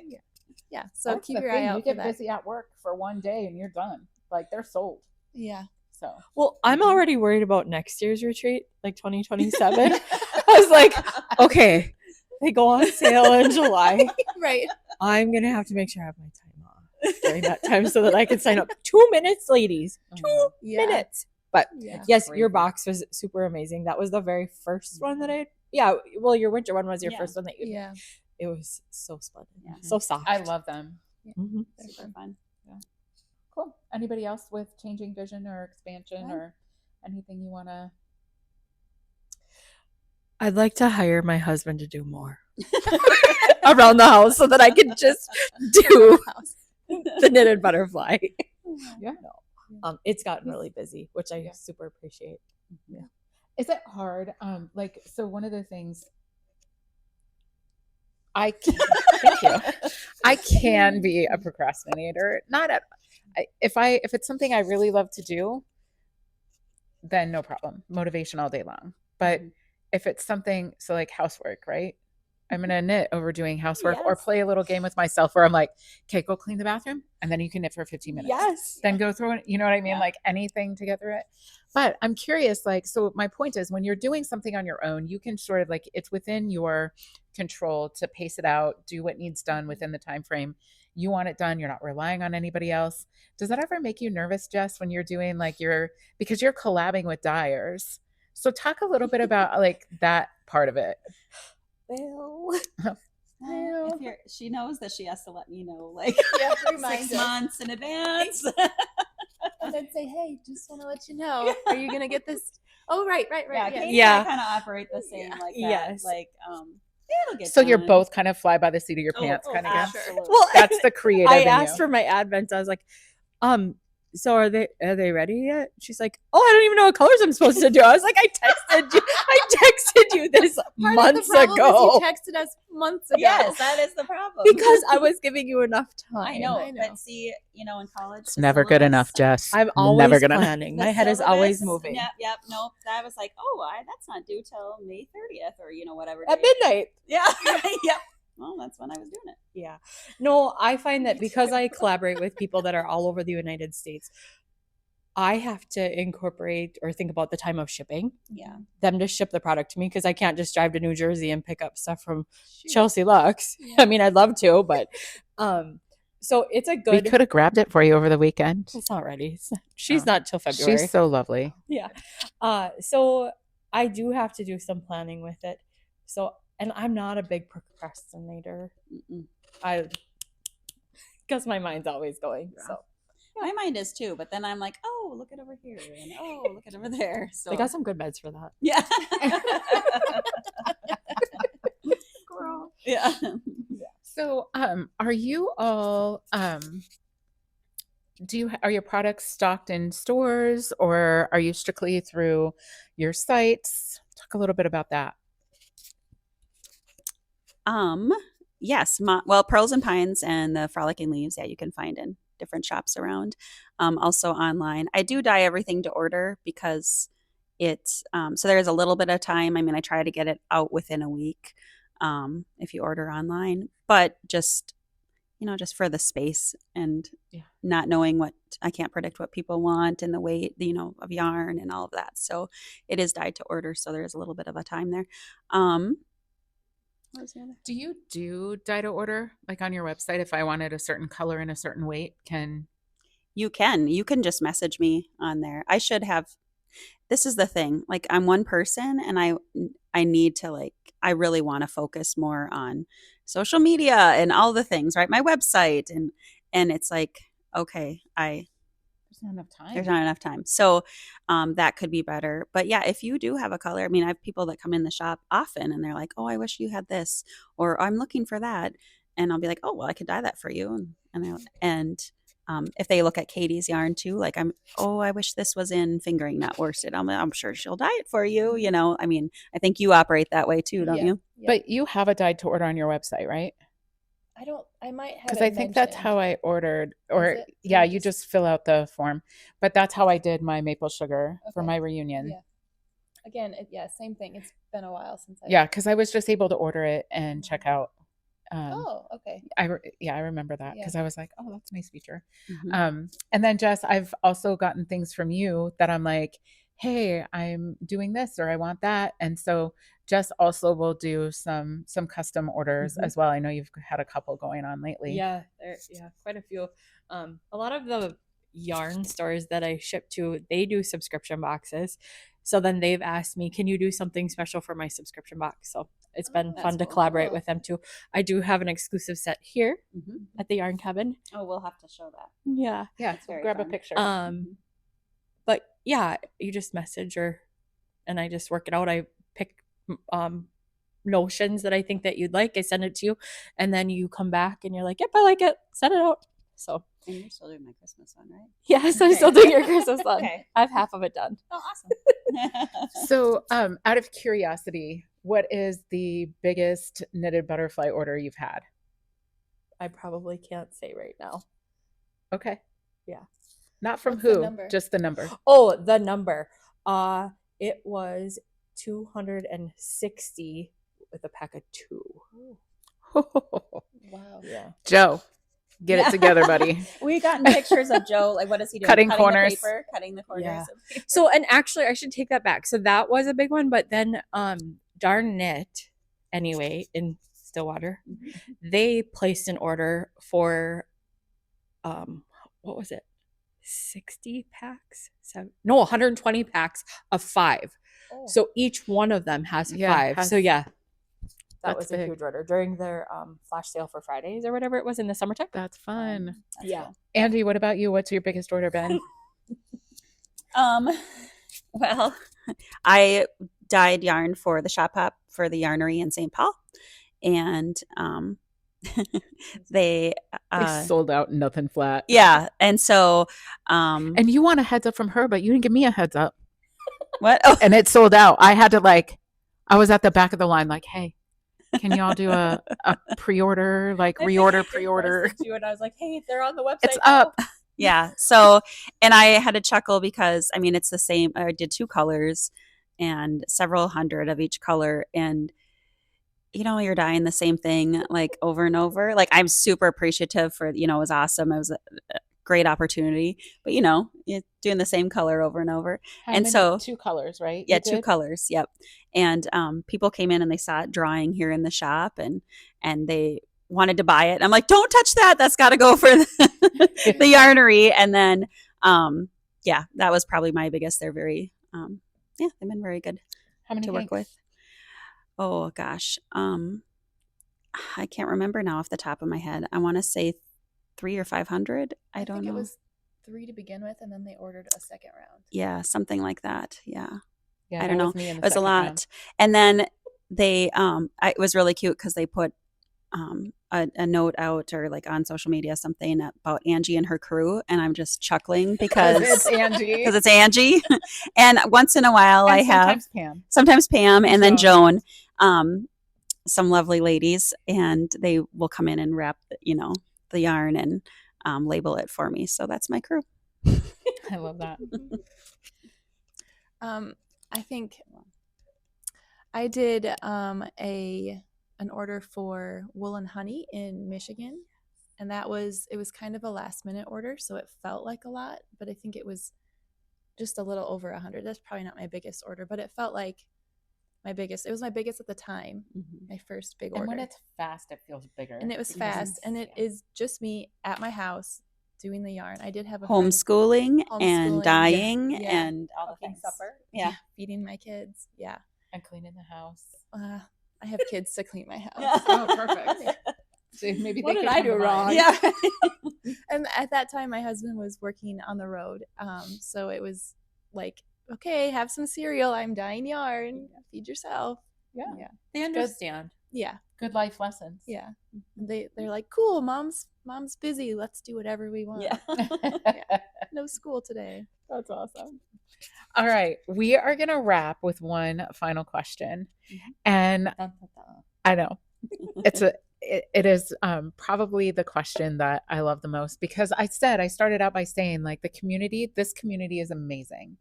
Yeah. So That's keep the your thing. eye out You for get that. busy at work for one day and you're done. Like they're sold. Yeah. So Well, I'm already worried about next year's retreat, like 2027. I was like, okay, they go on sale in July. Right. I'm gonna have to make sure I have my time off during that time so that I can sign up. 2 minutes, ladies. 2 minutes. But Yeah. yes, your Crazy. box was super amazing. That was the very first one that I. Yeah, well, your winter one was your Yeah. first one that you. Yeah. It was so splendid. Yeah. So soft. I love them. Mhm. Super fun. Cool. Anybody else with changing vision or expansion No. or anything you want to? I'd like to hire my husband to do more around the house so that I can just do the knitted butterfly. Yeah. It's gotten really busy, which I super appreciate. Yeah. Is it hard? Like, so one of the things I can, thank you. I can be a procrastinator. Not at if it's something I really love to do, then no problem. Motivation all day long. But if it's something, so like housework, right? I'm gonna knit over doing housework or Yes. play a little game with myself where I'm like, okay, go clean the bathroom and then you can knit for 15 minutes. Yes. Then go through it. You know what I mean? Yeah. Like anything to get through it. But I'm curious, like, so my point is when you're doing something on your own, you can sort of like it's within your control to pace it out, do what needs done within the time frame. You want it done, you're not relying on anybody else. Does that ever make you nervous, Jess, when you're doing like because you're collabing with dyers? So talk a little bit about like that part of it. Well, She knows that she has to let me know like Yeah, 6 months in advance. And then say, hey, just want to let you know, are you gonna get this? Oh, right. Yeah, Yeah. Katie Yeah. and I kind of operate the same like that. Yes. Like it'll get So you're done. both kind of fly by the seat of your pants kind of guy. Absolutely. well, That's the creative I in asked you. for my Advent. I was like, so are they ready yet? She's like, oh, I don't even know what colors I'm supposed to do. I was like, I texted you this months ago. You texted us months ago. Yes, that is the problem. Because I was giving you enough time. I know, I know. but see, in college, It's never good enough, Jess. I'm always never good enough. planning. My head is always moving. Yep. Nope. That was like, that's not due till May 30th or whatever. At date. midnight. Yeah. Yep. Well, that's when I was doing it. Yeah. No, I find that because I collaborate with people that are all over the United States, I have to incorporate or think about the time of shipping, Yeah. them to ship the product to me because I can't just drive to New Jersey and pick up stuff from Chelsea Lux. I mean, I'd love to, but so it's a We good. could have grabbed it for you over the weekend. It's not ready. She's Oh. not till February. She's so lovely. Yeah. So I do have to do some planning with it. So, and I'm not a big procrastinator. Mm-mm. Because my mind's always going. So My mind is too, but then I'm like, oh, look at over here, and look at over there. So they got some good meds for that. yeah. Girl. Yeah. So, are you all are your products stocked in stores or are you strictly through your sites? Talk a little bit about that. Yes. Pearls and Pines and the Frolicking Leaves, you can find in different shops around. Also online. I do dye everything to order because it's so there's a little bit of time. I mean, I try to get it out within a week if you order online, but just just for the space and Yeah. not knowing what I can't predict what people want and the weight, of yarn and all of that. So it is dyed to order. So there's a little bit of a time there. What was the other? Do you do dye to order like on your website? If I wanted a certain color and a certain weight, You can just message me on there. I should have. This is the thing. Like, I'm one person, and I need to, I really want to focus more on social media and all the things, right? My website, and it's like, okay, there's not enough time. there's not enough time. So that could be better. But yeah, if you do have a color, I mean, I have people that come in the shop often and they're like, oh, I wish you had this, or I'm looking for that. And I'll be like, oh, well, I could dye that for you. If they look at Katie's yarn too, like I wish this was in fingering, not worsted. I'm sure she'll dye it for you. I mean, I think you operate that way too, don't you? Yeah. But you have a dyed to order on your website, right? I might have. Because I think that's how I ordered, or Is it? yeah, You you just fill out the form. But that's how I did my maple sugar for Okay. my reunion. Yeah. Again, same thing. It's been a while since I. Yeah, because I was just able to order it and check out. Oh, okay. I remember that Yeah. because I was like, oh, that's a nice feature. Mhm. And then Jess, I've also gotten things from you that I'm like, hey, I'm doing this or I want that. And so Jess also will do some custom orders Mhm. as well. I know you've had a couple going on lately. Yeah, quite a few. A lot of the yarn stores that I ship to, they do subscription boxes. So then they've asked me, can you do something special for my subscription box? So it's been That's fun to cool. collaborate Cool. with them too. I do have an exclusive set here Mhm. at the Yarn Cabin. Oh, we'll have to show that. Yeah. Yeah, That's so very grab a fun. picture. But yeah, you just message and I just work it out. I pick notions that I think that you'd like. I send it to you, and then you come back and you're like, yep, I like it. Send it out. So And you're still doing my Christmas one, right? yeah, so I'm Okay. still doing your Christmas one. Okay. I have half of it done. Oh, awesome. So, out of curiosity, what is the biggest knitted butterfly order you've had? I probably can't say right now. Okay. Yeah. Not from What's the who, number? just the number. Oh, the number. It was 260 with a pack of 2. Wow. Yeah. Joe, get it together, buddy. We gotten pictures of Joe. Like, what is he doing? Cutting the corners. paper, cutting the corners. Yeah. of paper. So, and actually, I should take that back. So that was a big one, but then Darn Knit, anyway, in Stillwater, they placed an order for what was it? 60 packs? 120 packs of 5. Oh. So each one of them has 5. So yeah, that That's was a big. huge order during their flash sale for Fridays or whatever it was in the summertime. That's fun. That's Yeah. cool. Andy, what about you? What's your biggest order been? Well, I dyed yarn for the shop hop for the yarnery in St. Paul, and they They sold out, nothing flat. yeah, and so And you want a heads up from her, but you didn't give me a heads up. what? Oh, And it sold out. I had to I was at the back of the line, like, hey, can y'all do a pre-order, reorder, pre-order? I messaged you and I was like, hey, they're on the website. It's now. up. yeah. So, and I had to chuckle because I mean it's the same. I did 2 colors and several hundred of each color, and you're dyeing the same thing like over and over. Like, I'm super appreciative for, it was awesome. It was a great opportunity, but you're doing the same color over and over. And so 2 colors, right? yeah, You 2 did? colors. Yep. And people came in and they saw it drying here in the shop, and they wanted to buy it. I'm like, don't touch that. That's got to go for the yarnery. And then, yeah, that was probably my biggest. They're very, they've been very good How many to work hanks? with. Oh gosh. I can't remember now off the top of my head. I want to say 300 or 500. I don't think know. it was 3 to begin with, and then they ordered a second round. Yeah, something like that. Yeah. Yeah, I that don't know. was me in the It was a second lot. round. And then they, it was really cute because they put a note out or like on social media something about Angie and her crew, and I'm just chuckling because It's Angie. because it's Angie. And once in a while, And I have sometimes Pam and then Joan. Joan, some lovely ladies, and they will come in and wrap the yarn and label it for me. So that's my crew. I love that. I think I did an order for wool and honey in Michigan, And it was kind of a last minute order, so it felt like a lot, but I think it was just a little over 100. That's probably not my biggest order, but it felt like it was my biggest at the time, my first big order. And when it's fast, it feels bigger. And it was fast, and it is just me at my house doing the yarn. I did have a homeschooling and dyeing and all the things. Supper. Yeah. Feeding my kids. Yeah. And cleaning the house. I have kids to clean my house. Oh, perfect. So maybe What they did could I do come to wrong? mine. Yeah. And at that time, my husband was working on the road. So it was like, okay, have some cereal. I'm dyeing yarn. Feed yourself. Yeah. They understand. Yeah. Good life lessons. Yeah. They're like, cool, mom's busy. Let's do whatever we want. Yeah. No school today. That's awesome. All right. We are going to wrap with one final question. And Dun, dun, dun. I know it is probably the question that I love the most, because I started out by saying, like, this community is amazing.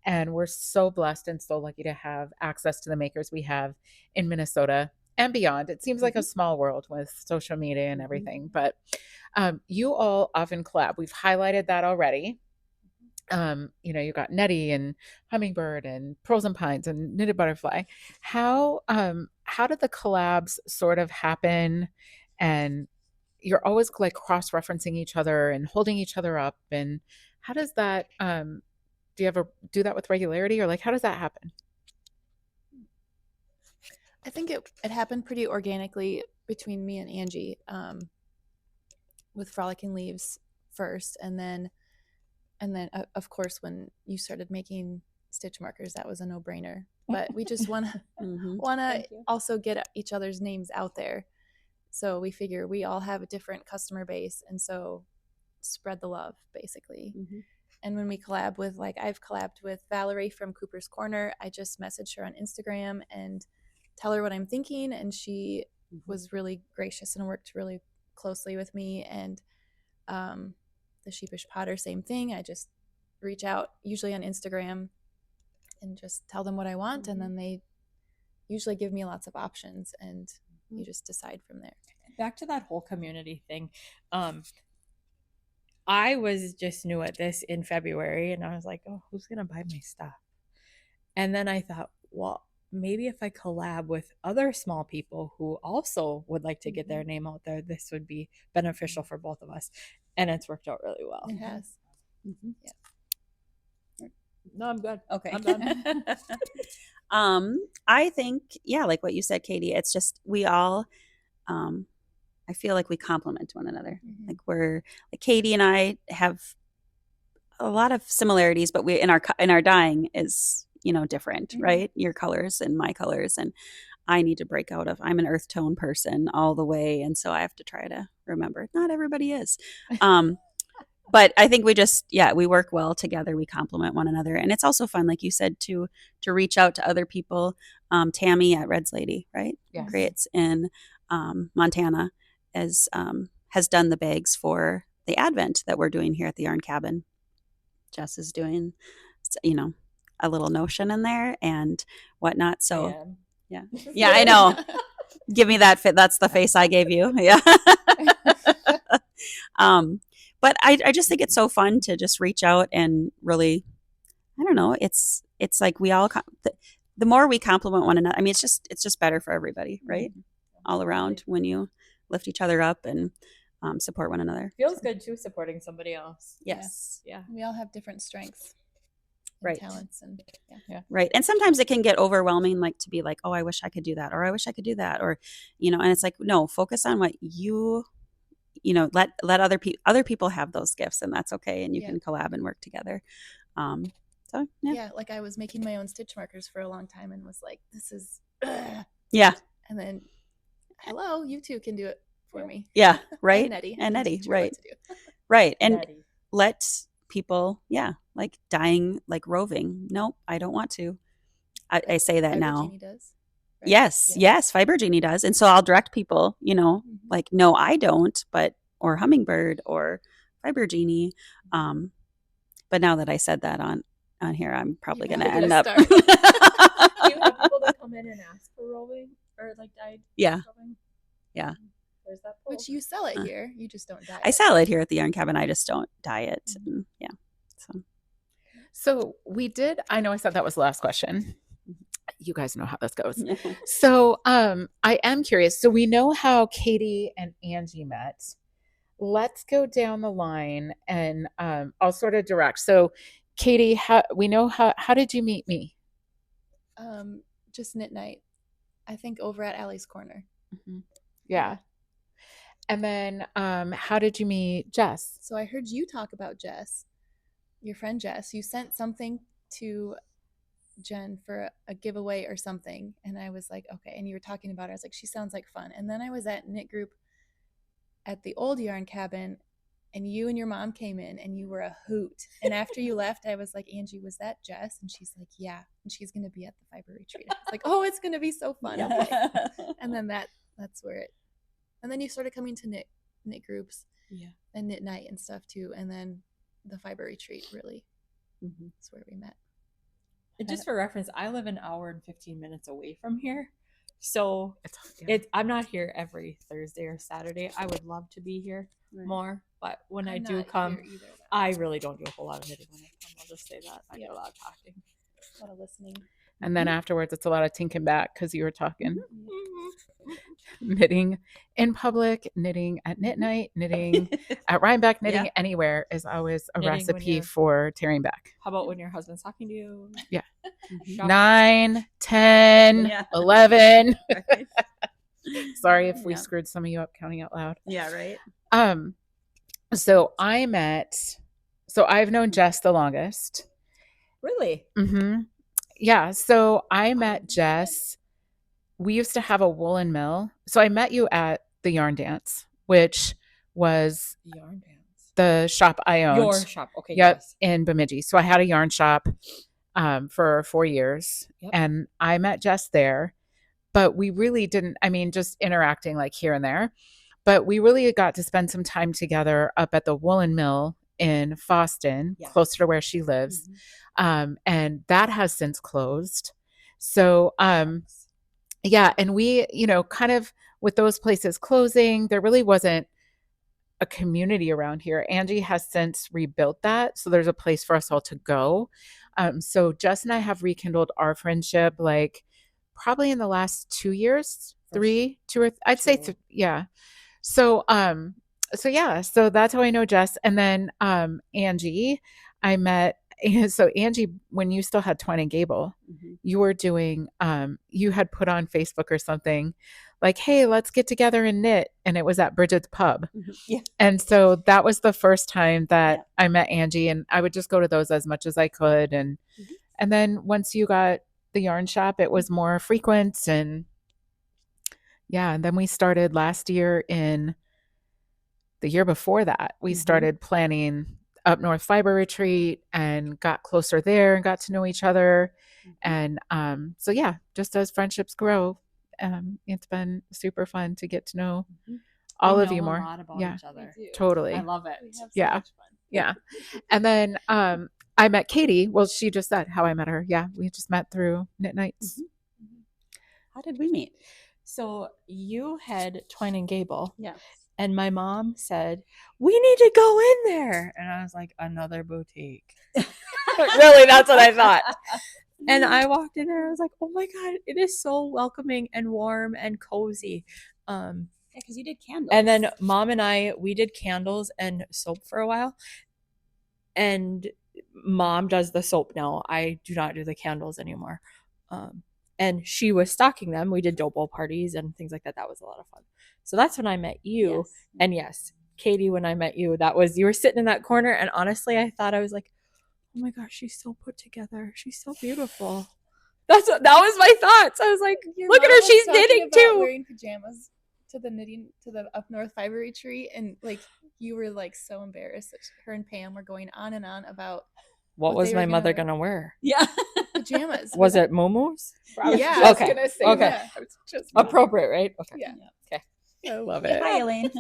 And we're so blessed and so lucky to have access to the makers we have in Minnesota and beyond. It seems like a small world with social media and everything, but you all often collab. We've highlighted that already. You got Nettie and Hummingbird and Pearls and Pines and Knitted Butterfly. How did the collabs sort of happen? And you're always like cross-referencing each other and holding each other up. And how does that, do you ever do that with regularity, or like, how does that happen? I think it happened pretty organically between me and Angie, with Frolicking Leaves first, and then of course when you started making stitch markers, that was a no-brainer. But we just want to also get each other's names out there, so we figure we all have a different customer base, and so spread the love, basically. And when we collab with, like, I've collabed with Valerie from Cooper's Corner, I just messaged her on Instagram and tell her what I'm thinking, and she was really gracious and worked really closely with me. And the Sheepish Potter, same thing. I just reach out, usually on Instagram, and just tell them what I want, and then they usually give me lots of options, and you just decide from there. Back to that whole community thing. I was just new at this in February, and I was like, oh, who's going to buy my stuff? And then I thought, well, maybe if I collab with other small people who also would like to get their name out there, this would be beneficial for both of us. And it's worked out really well. It has. Yeah. No, I'm good. Okay. I'm done. I think, like what you said, Katie, it's just, we all, I feel like we complement one another. Like Katie and I have a lot of similarities, but we in our dyeing is, different, right? Your colors and my colors, and I need to break out of, I'm an earth tone person all the way, and so I have to try to remember not everybody is. But I think we just, we work well together. We complement one another, and it's also fun, like you said, to reach out to other people. Tammy at Red's Lady, right? Yes. Creates in Montana, has done the bags for the Advent that we're doing here at the Yarn Cabin. Jess is doing, a little notion in there and whatnot. So yeah, I know. Give me that fit. That's the face I gave you. Yeah. But I just think it's so fun to just reach out and really, I don't know. It's like we all, the more we compliment one another, I mean, it's just better for everybody, right? All around when you lift each other up and support one another. Feels good too, supporting somebody else. Yes. Yeah. We all have different strengths. Right. Talents and right. And sometimes it can get overwhelming, like to be like, oh, I wish I could do that, or I wish I could do that, or and it's like, no, focus on what let other people have those gifts, and that's okay, and you can collab and work together. So like I was making my own stitch markers for a long time and was like, this is and then hello, you two can do it for me. Yeah, right. And Nettie, right. Right. And Nettie. Let people, like dyeing, like roving. Nope, I don't want to. I say that Fiber now. Genie does, right? Yes, Fiber Genie does. And so I'll direct people, like, no, I don't, or Hummingbird or Fiber Genie. But now that I said that on here, I'm probably going to end up. Do you have people that come in and ask for roving or like dyed? Yeah. Roving? Yeah. There's that pole. Which you sell it here. You just don't dye I it. sell it here at the Yarn Cabin. I just don't dye it. And, yeah. So we did, I know I said that was the last question. You guys know how this goes. So I am curious. So we know how Katie and Angie met. Let's go down the line and I'll sort of direct. So Katie, how did you meet me? Just knit night. I think over at Allie's Corner. Mm-hmm. Yeah. And then how did you meet Jess? So I heard you talk about Jess, your friend Jess. You sent something to Jen for a giveaway or something. And I was like, okay. And you were talking about it. I was like, she sounds like fun. And then I was at knit group at the old Yarn Cabin, and you and your mom came in and you were a hoot. And after you left, I was like, Angie, was that Jess? And she's like, yeah. And she's going to be at the fiber retreat. I was like, oh, it's going to be so fun. Okay. And then that's where it, and then you started coming to knit groups and knit night and stuff too. And then the fiber retreat really is where we met. And just for reference, I live an hour and 15 minutes away from here. So I'm not here every Thursday or Saturday. I would love to be here more, but when I do come, I really don't do a whole lot of knitting when I come. I'll just say that. I do a lot of talking, a lot of listening. And then afterwards, it's a lot of tinking back because you were talking. Knitting in public, knitting at knit night, knitting at Rhinebeck, knitting anywhere is always a recipe for tearing back. How about when your husband's talking to you? Yeah. 9, 10, 11. Sorry if we screwed some of you up counting out loud. Yeah, right. So I've known Jess the longest. Really? Mm-hmm. Yeah. So I met Jess. We used to have a woolen mill. So I met you at the Yarn Dance, which was the shop I owned. Your shop. Okay. Yep. Yes. In Bemidji. So I had a yarn shop for 4 years and I met Jess there, but we really didn't, just interacting like here and there, but we really got to spend some time together up at the woolen mill in Foston, closer to where she lives. And that has since closed. So, and we, kind of with those places closing, there really wasn't a community around here. Angie has since rebuilt that. So there's a place for us all to go. So Jess and I have rekindled our friendship, like probably in the last 2 years, I'd say. So, so that's how I know Jess. And then, Angie, I met, so Angie, when you still had Twine and Gable, you were doing, you had put on Facebook or something like, hey, let's get together and knit. And it was at Bridget's Pub. Yeah. And so that was the first time that I met Angie, and I would just go to those as much as I could. And, and then once you got the yarn shop, it was more frequent. And and then we started last year the year before that, we started planning up north fiber retreat and got closer there and got to know each other. And just as friendships grow, it's been super fun to get to know all of you more. A lot about each other. Totally. I love it. We have so much fun. Yeah. And then I met Katie. Well, she just said how I met her. Yeah. We just met through knit nights. How did we meet? So you had Twine and Gable. Yeah. And my mom said, we need to go in there. And I was like, another boutique. Really, that's what I thought. And I walked in there. I was like, oh my God, it is so welcoming and warm and cozy. Because you did candles. And then Mom and we did candles and soap for a while. And Mom does the soap now. I do not do the candles anymore. And she was stocking them. We did dough bowl parties and things like that. That was a lot of fun. So that's when I met you. Yes. And yes, Katie, when I met you, you were sitting in that corner. And honestly, I thought, I was like, oh my gosh, she's so put together. She's so beautiful. That was my thoughts. I was like, look at her. She's knitting too. Wearing pajamas to the up north fiber retreat. And like, you were like so embarrassed that her and Pam were going on and on about what was my mother going to wear? Yeah. Pajamas. Was it Momo's? Yeah. Okay. I was gonna say okay. that. I was just appropriate, right? Okay. Yeah. Okay. I love it. Hi, Elaine.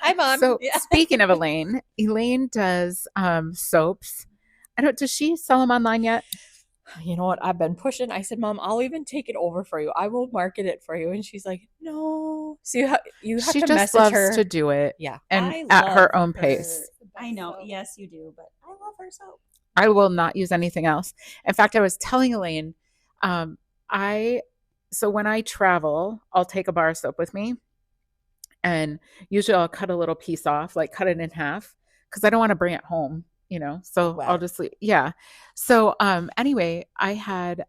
Hi, Mom. So speaking of Elaine does soaps. Does she sell them online yet? you know what? I've been pushing. I said, Mom, I'll even take it over for you. I will market it for you. And she's like, no. So you have She to just message loves her. to do it. Yeah. And I at her love own pace. I know. Yes, you do. But I love her soap. I will not use anything else. In fact, I was telling Elaine, so when I travel, I'll take a bar of soap with me, and usually I'll cut a little piece off, like cut it in half, because I don't want to bring it home, So Wow. I'll just leave. Yeah. So anyway, I had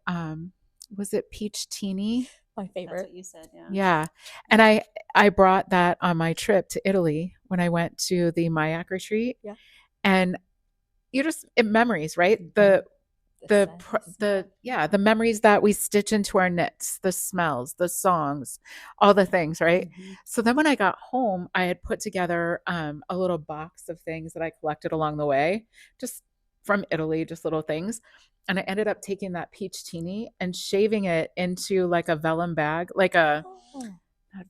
was it peach teeny? My That's favorite. what you said. Yeah. Yeah. And I brought that on my trip to Italy when I went to the Mayak retreat. Yeah. And memories, right? The The memories that we stitch into our knits, the smells, the songs, all the things, right? Mhm. So then when I got home, I had put together a little box of things that I collected along the way, just from Italy, just little things. And I ended up taking that peach teeny and shaving it into like a vellum bag, like not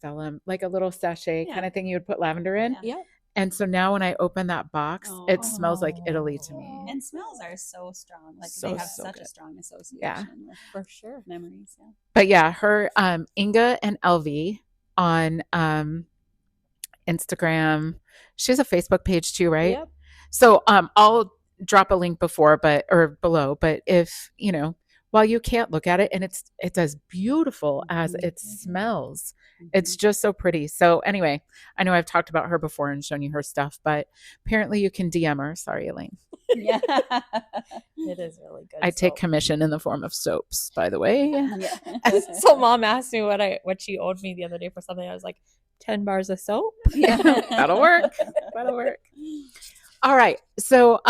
vellum, like a little sachet kind of thing you would put lavender in. Yeah. And so now when I open that box, it smells like Italy to me. And smells are so strong. Like So, they have so such good. a strong association Yeah. with For sure. memories. Yeah. But yeah, her Inga and Elvie on Instagram. She has a Facebook page too, right? Yep. So I'll drop a link below, but if while you can't look at it, and it's as beautiful as it smells. It's just so pretty. So anyway, I know I've talked about her before and shown you her stuff, but apparently you can DM her. Sorry, Elaine. Yeah. It is really good. I take commission in the form of soaps, by the way. Yeah. So Mom asked me what she owed me the other day for something. I was like, 10 bars of soap. Yeah. That'll work. That'll work. All right. So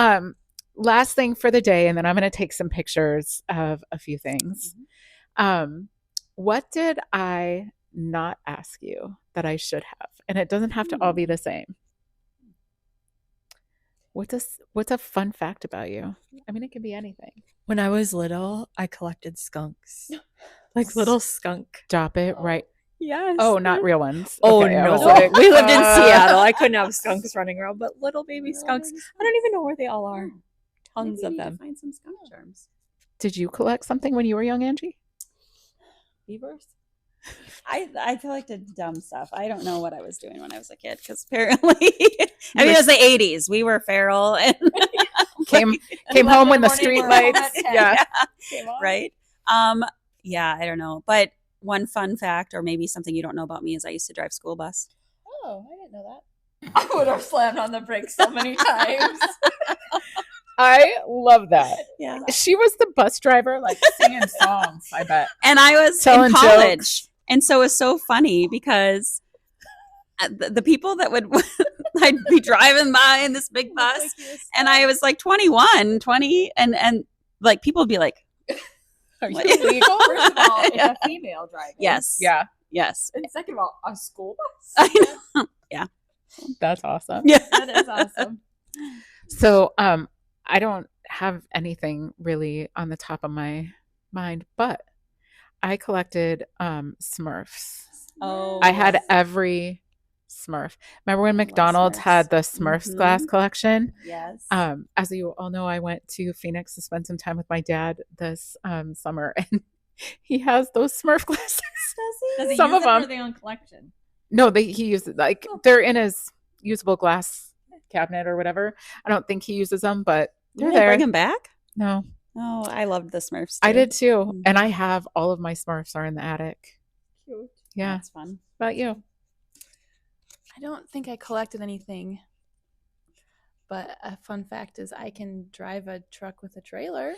last thing for the day, and then I'm going to take some pictures of a few things. What did I not ask you that I should have? And it doesn't have to all be the same. What's a fun fact about you? I mean, it can be anything. When I was little, I collected skunks. Like little skunk. Stop it right. Yes. Oh, not real ones. Oh, Okay, I no. was like, We lived in Seattle. I couldn't have skunks running around, but little baby skunks. I don't even know where they all are. Tons Maybe of we need them. to find some skunk charms. Did you collect something when you were young, Angie? Beavers? I collected dumb stuff. I don't know what I was doing when I was a kid because apparently, I mean, it was the 80s. We were feral and Came home when the street lights. Yeah. Right. Yeah, I don't know. But one fun fact, or maybe something you don't know about me, is I used to drive school bus. Oh, I didn't know that. I would have slammed on the brakes so many times. I love that. Yeah. She was the bus driver, like singing songs, I bet. And I was Telling in college. jokes. And so it was so funny because the people that would, I'd be driving by in this big bus and I was like 21, 20, and like people would be like, Are you What? legal? First of all, it's Yeah. a female driving. yes. Yeah, Yes. And second of all, a school bus? I know. that's awesome. Yeah. That is awesome. So, I don't have anything really on the top of my mind, but I collected Smurfs. Oh, I had every Smurf. Remember when I love McDonald's Smurfs. had the Smurfs glass Mhm. collection? yes. As you all know, I went to Phoenix to spend some time with my dad this summer, and he has those Smurf glasses. Does he Some use of them. Or are they on collection? No, he uses like they're in his usable glass cabinet or whatever. I don't think he uses them, but they're Did they there. bring him back? No, Oh, I loved the Smurfs. I too. did too, Mhm. and I have all of my Smurfs are in the attic. Cute. Yeah, That's fun. how about you? I don't think I collected anything. But a fun fact is I can drive a truck with a trailer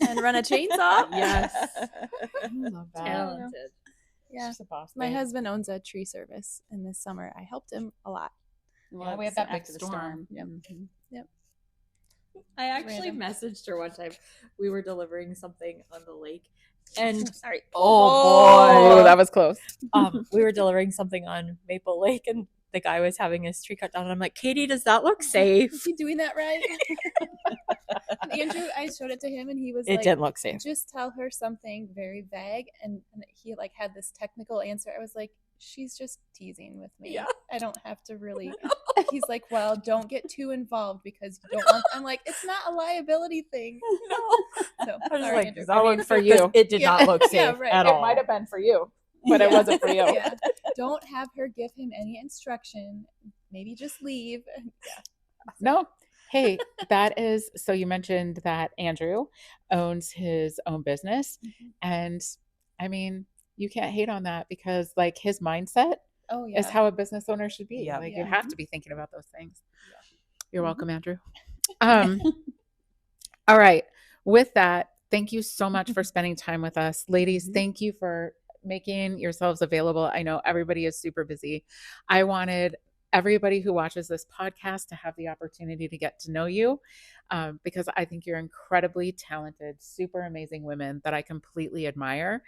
and run a chainsaw. Yes. I love that. Talented. Yeah. She's a boss My babe. husband owns a tree service, and this summer I helped him a lot. Yeah, we had it's that big after the storm. Yep. Mhm. I actually Random. messaged her one time. We were delivering something on the lake. And Sorry. Oh boy, that was close. we were delivering something on Maple Lake, and the guy was having his tree cut down. And I'm like, Katie, does that look Is safe? he doing that right? And Andrew, I showed it to him, and he was It like, didn't look safe. just tell her something very vague. And he like had this technical answer. I was like, she's just teasing with me. Yeah. I don't have to really. He's like, well, don't get too involved because you don't want. I'm like, it's not a liability thing. No, So I was just sorry, like, Andrew. I mean, for you. it did Yeah. not look safe Yeah, right. at It all. might have been for you, but it wasn't for you. Yeah. Don't have her give him any instruction. Maybe just leave. No. Hey, that is so you mentioned that Andrew owns his own business. And I mean, you can't hate on that because like his mindset Oh yeah. is how a business owner should be. Yep. Like Yeah. you have to be thinking about those things. You're Mhm. welcome, Andrew. All right. With that, thank you so much for spending time with us. Ladies, thank you for making yourselves available. I know everybody is super busy. I wanted everybody who watches this podcast to have the opportunity to get to know you because I think you're incredibly talented, super amazing women that I completely admire.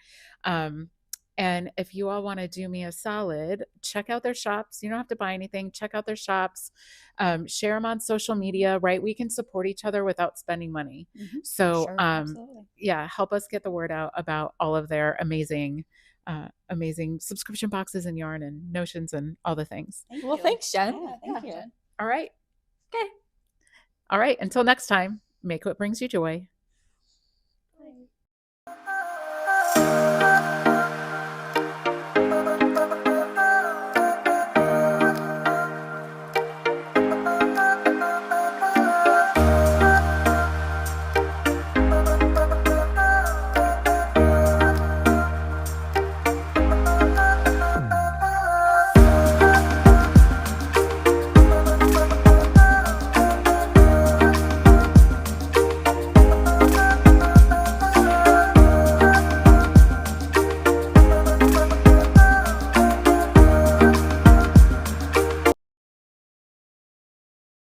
And if you all want to do me a solid, check out their shops. You don't have to buy anything. Check out their shops. Share them on social media, right? We can support each other without spending money. So, Sure, absolutely. yeah, help us get the word out about all of their amazing subscription boxes and yarn and notions and all the things. Thank Well, you. thanks, Jen. Yeah, thank you. All right. Okay. All right. Until next time, make what brings you joy.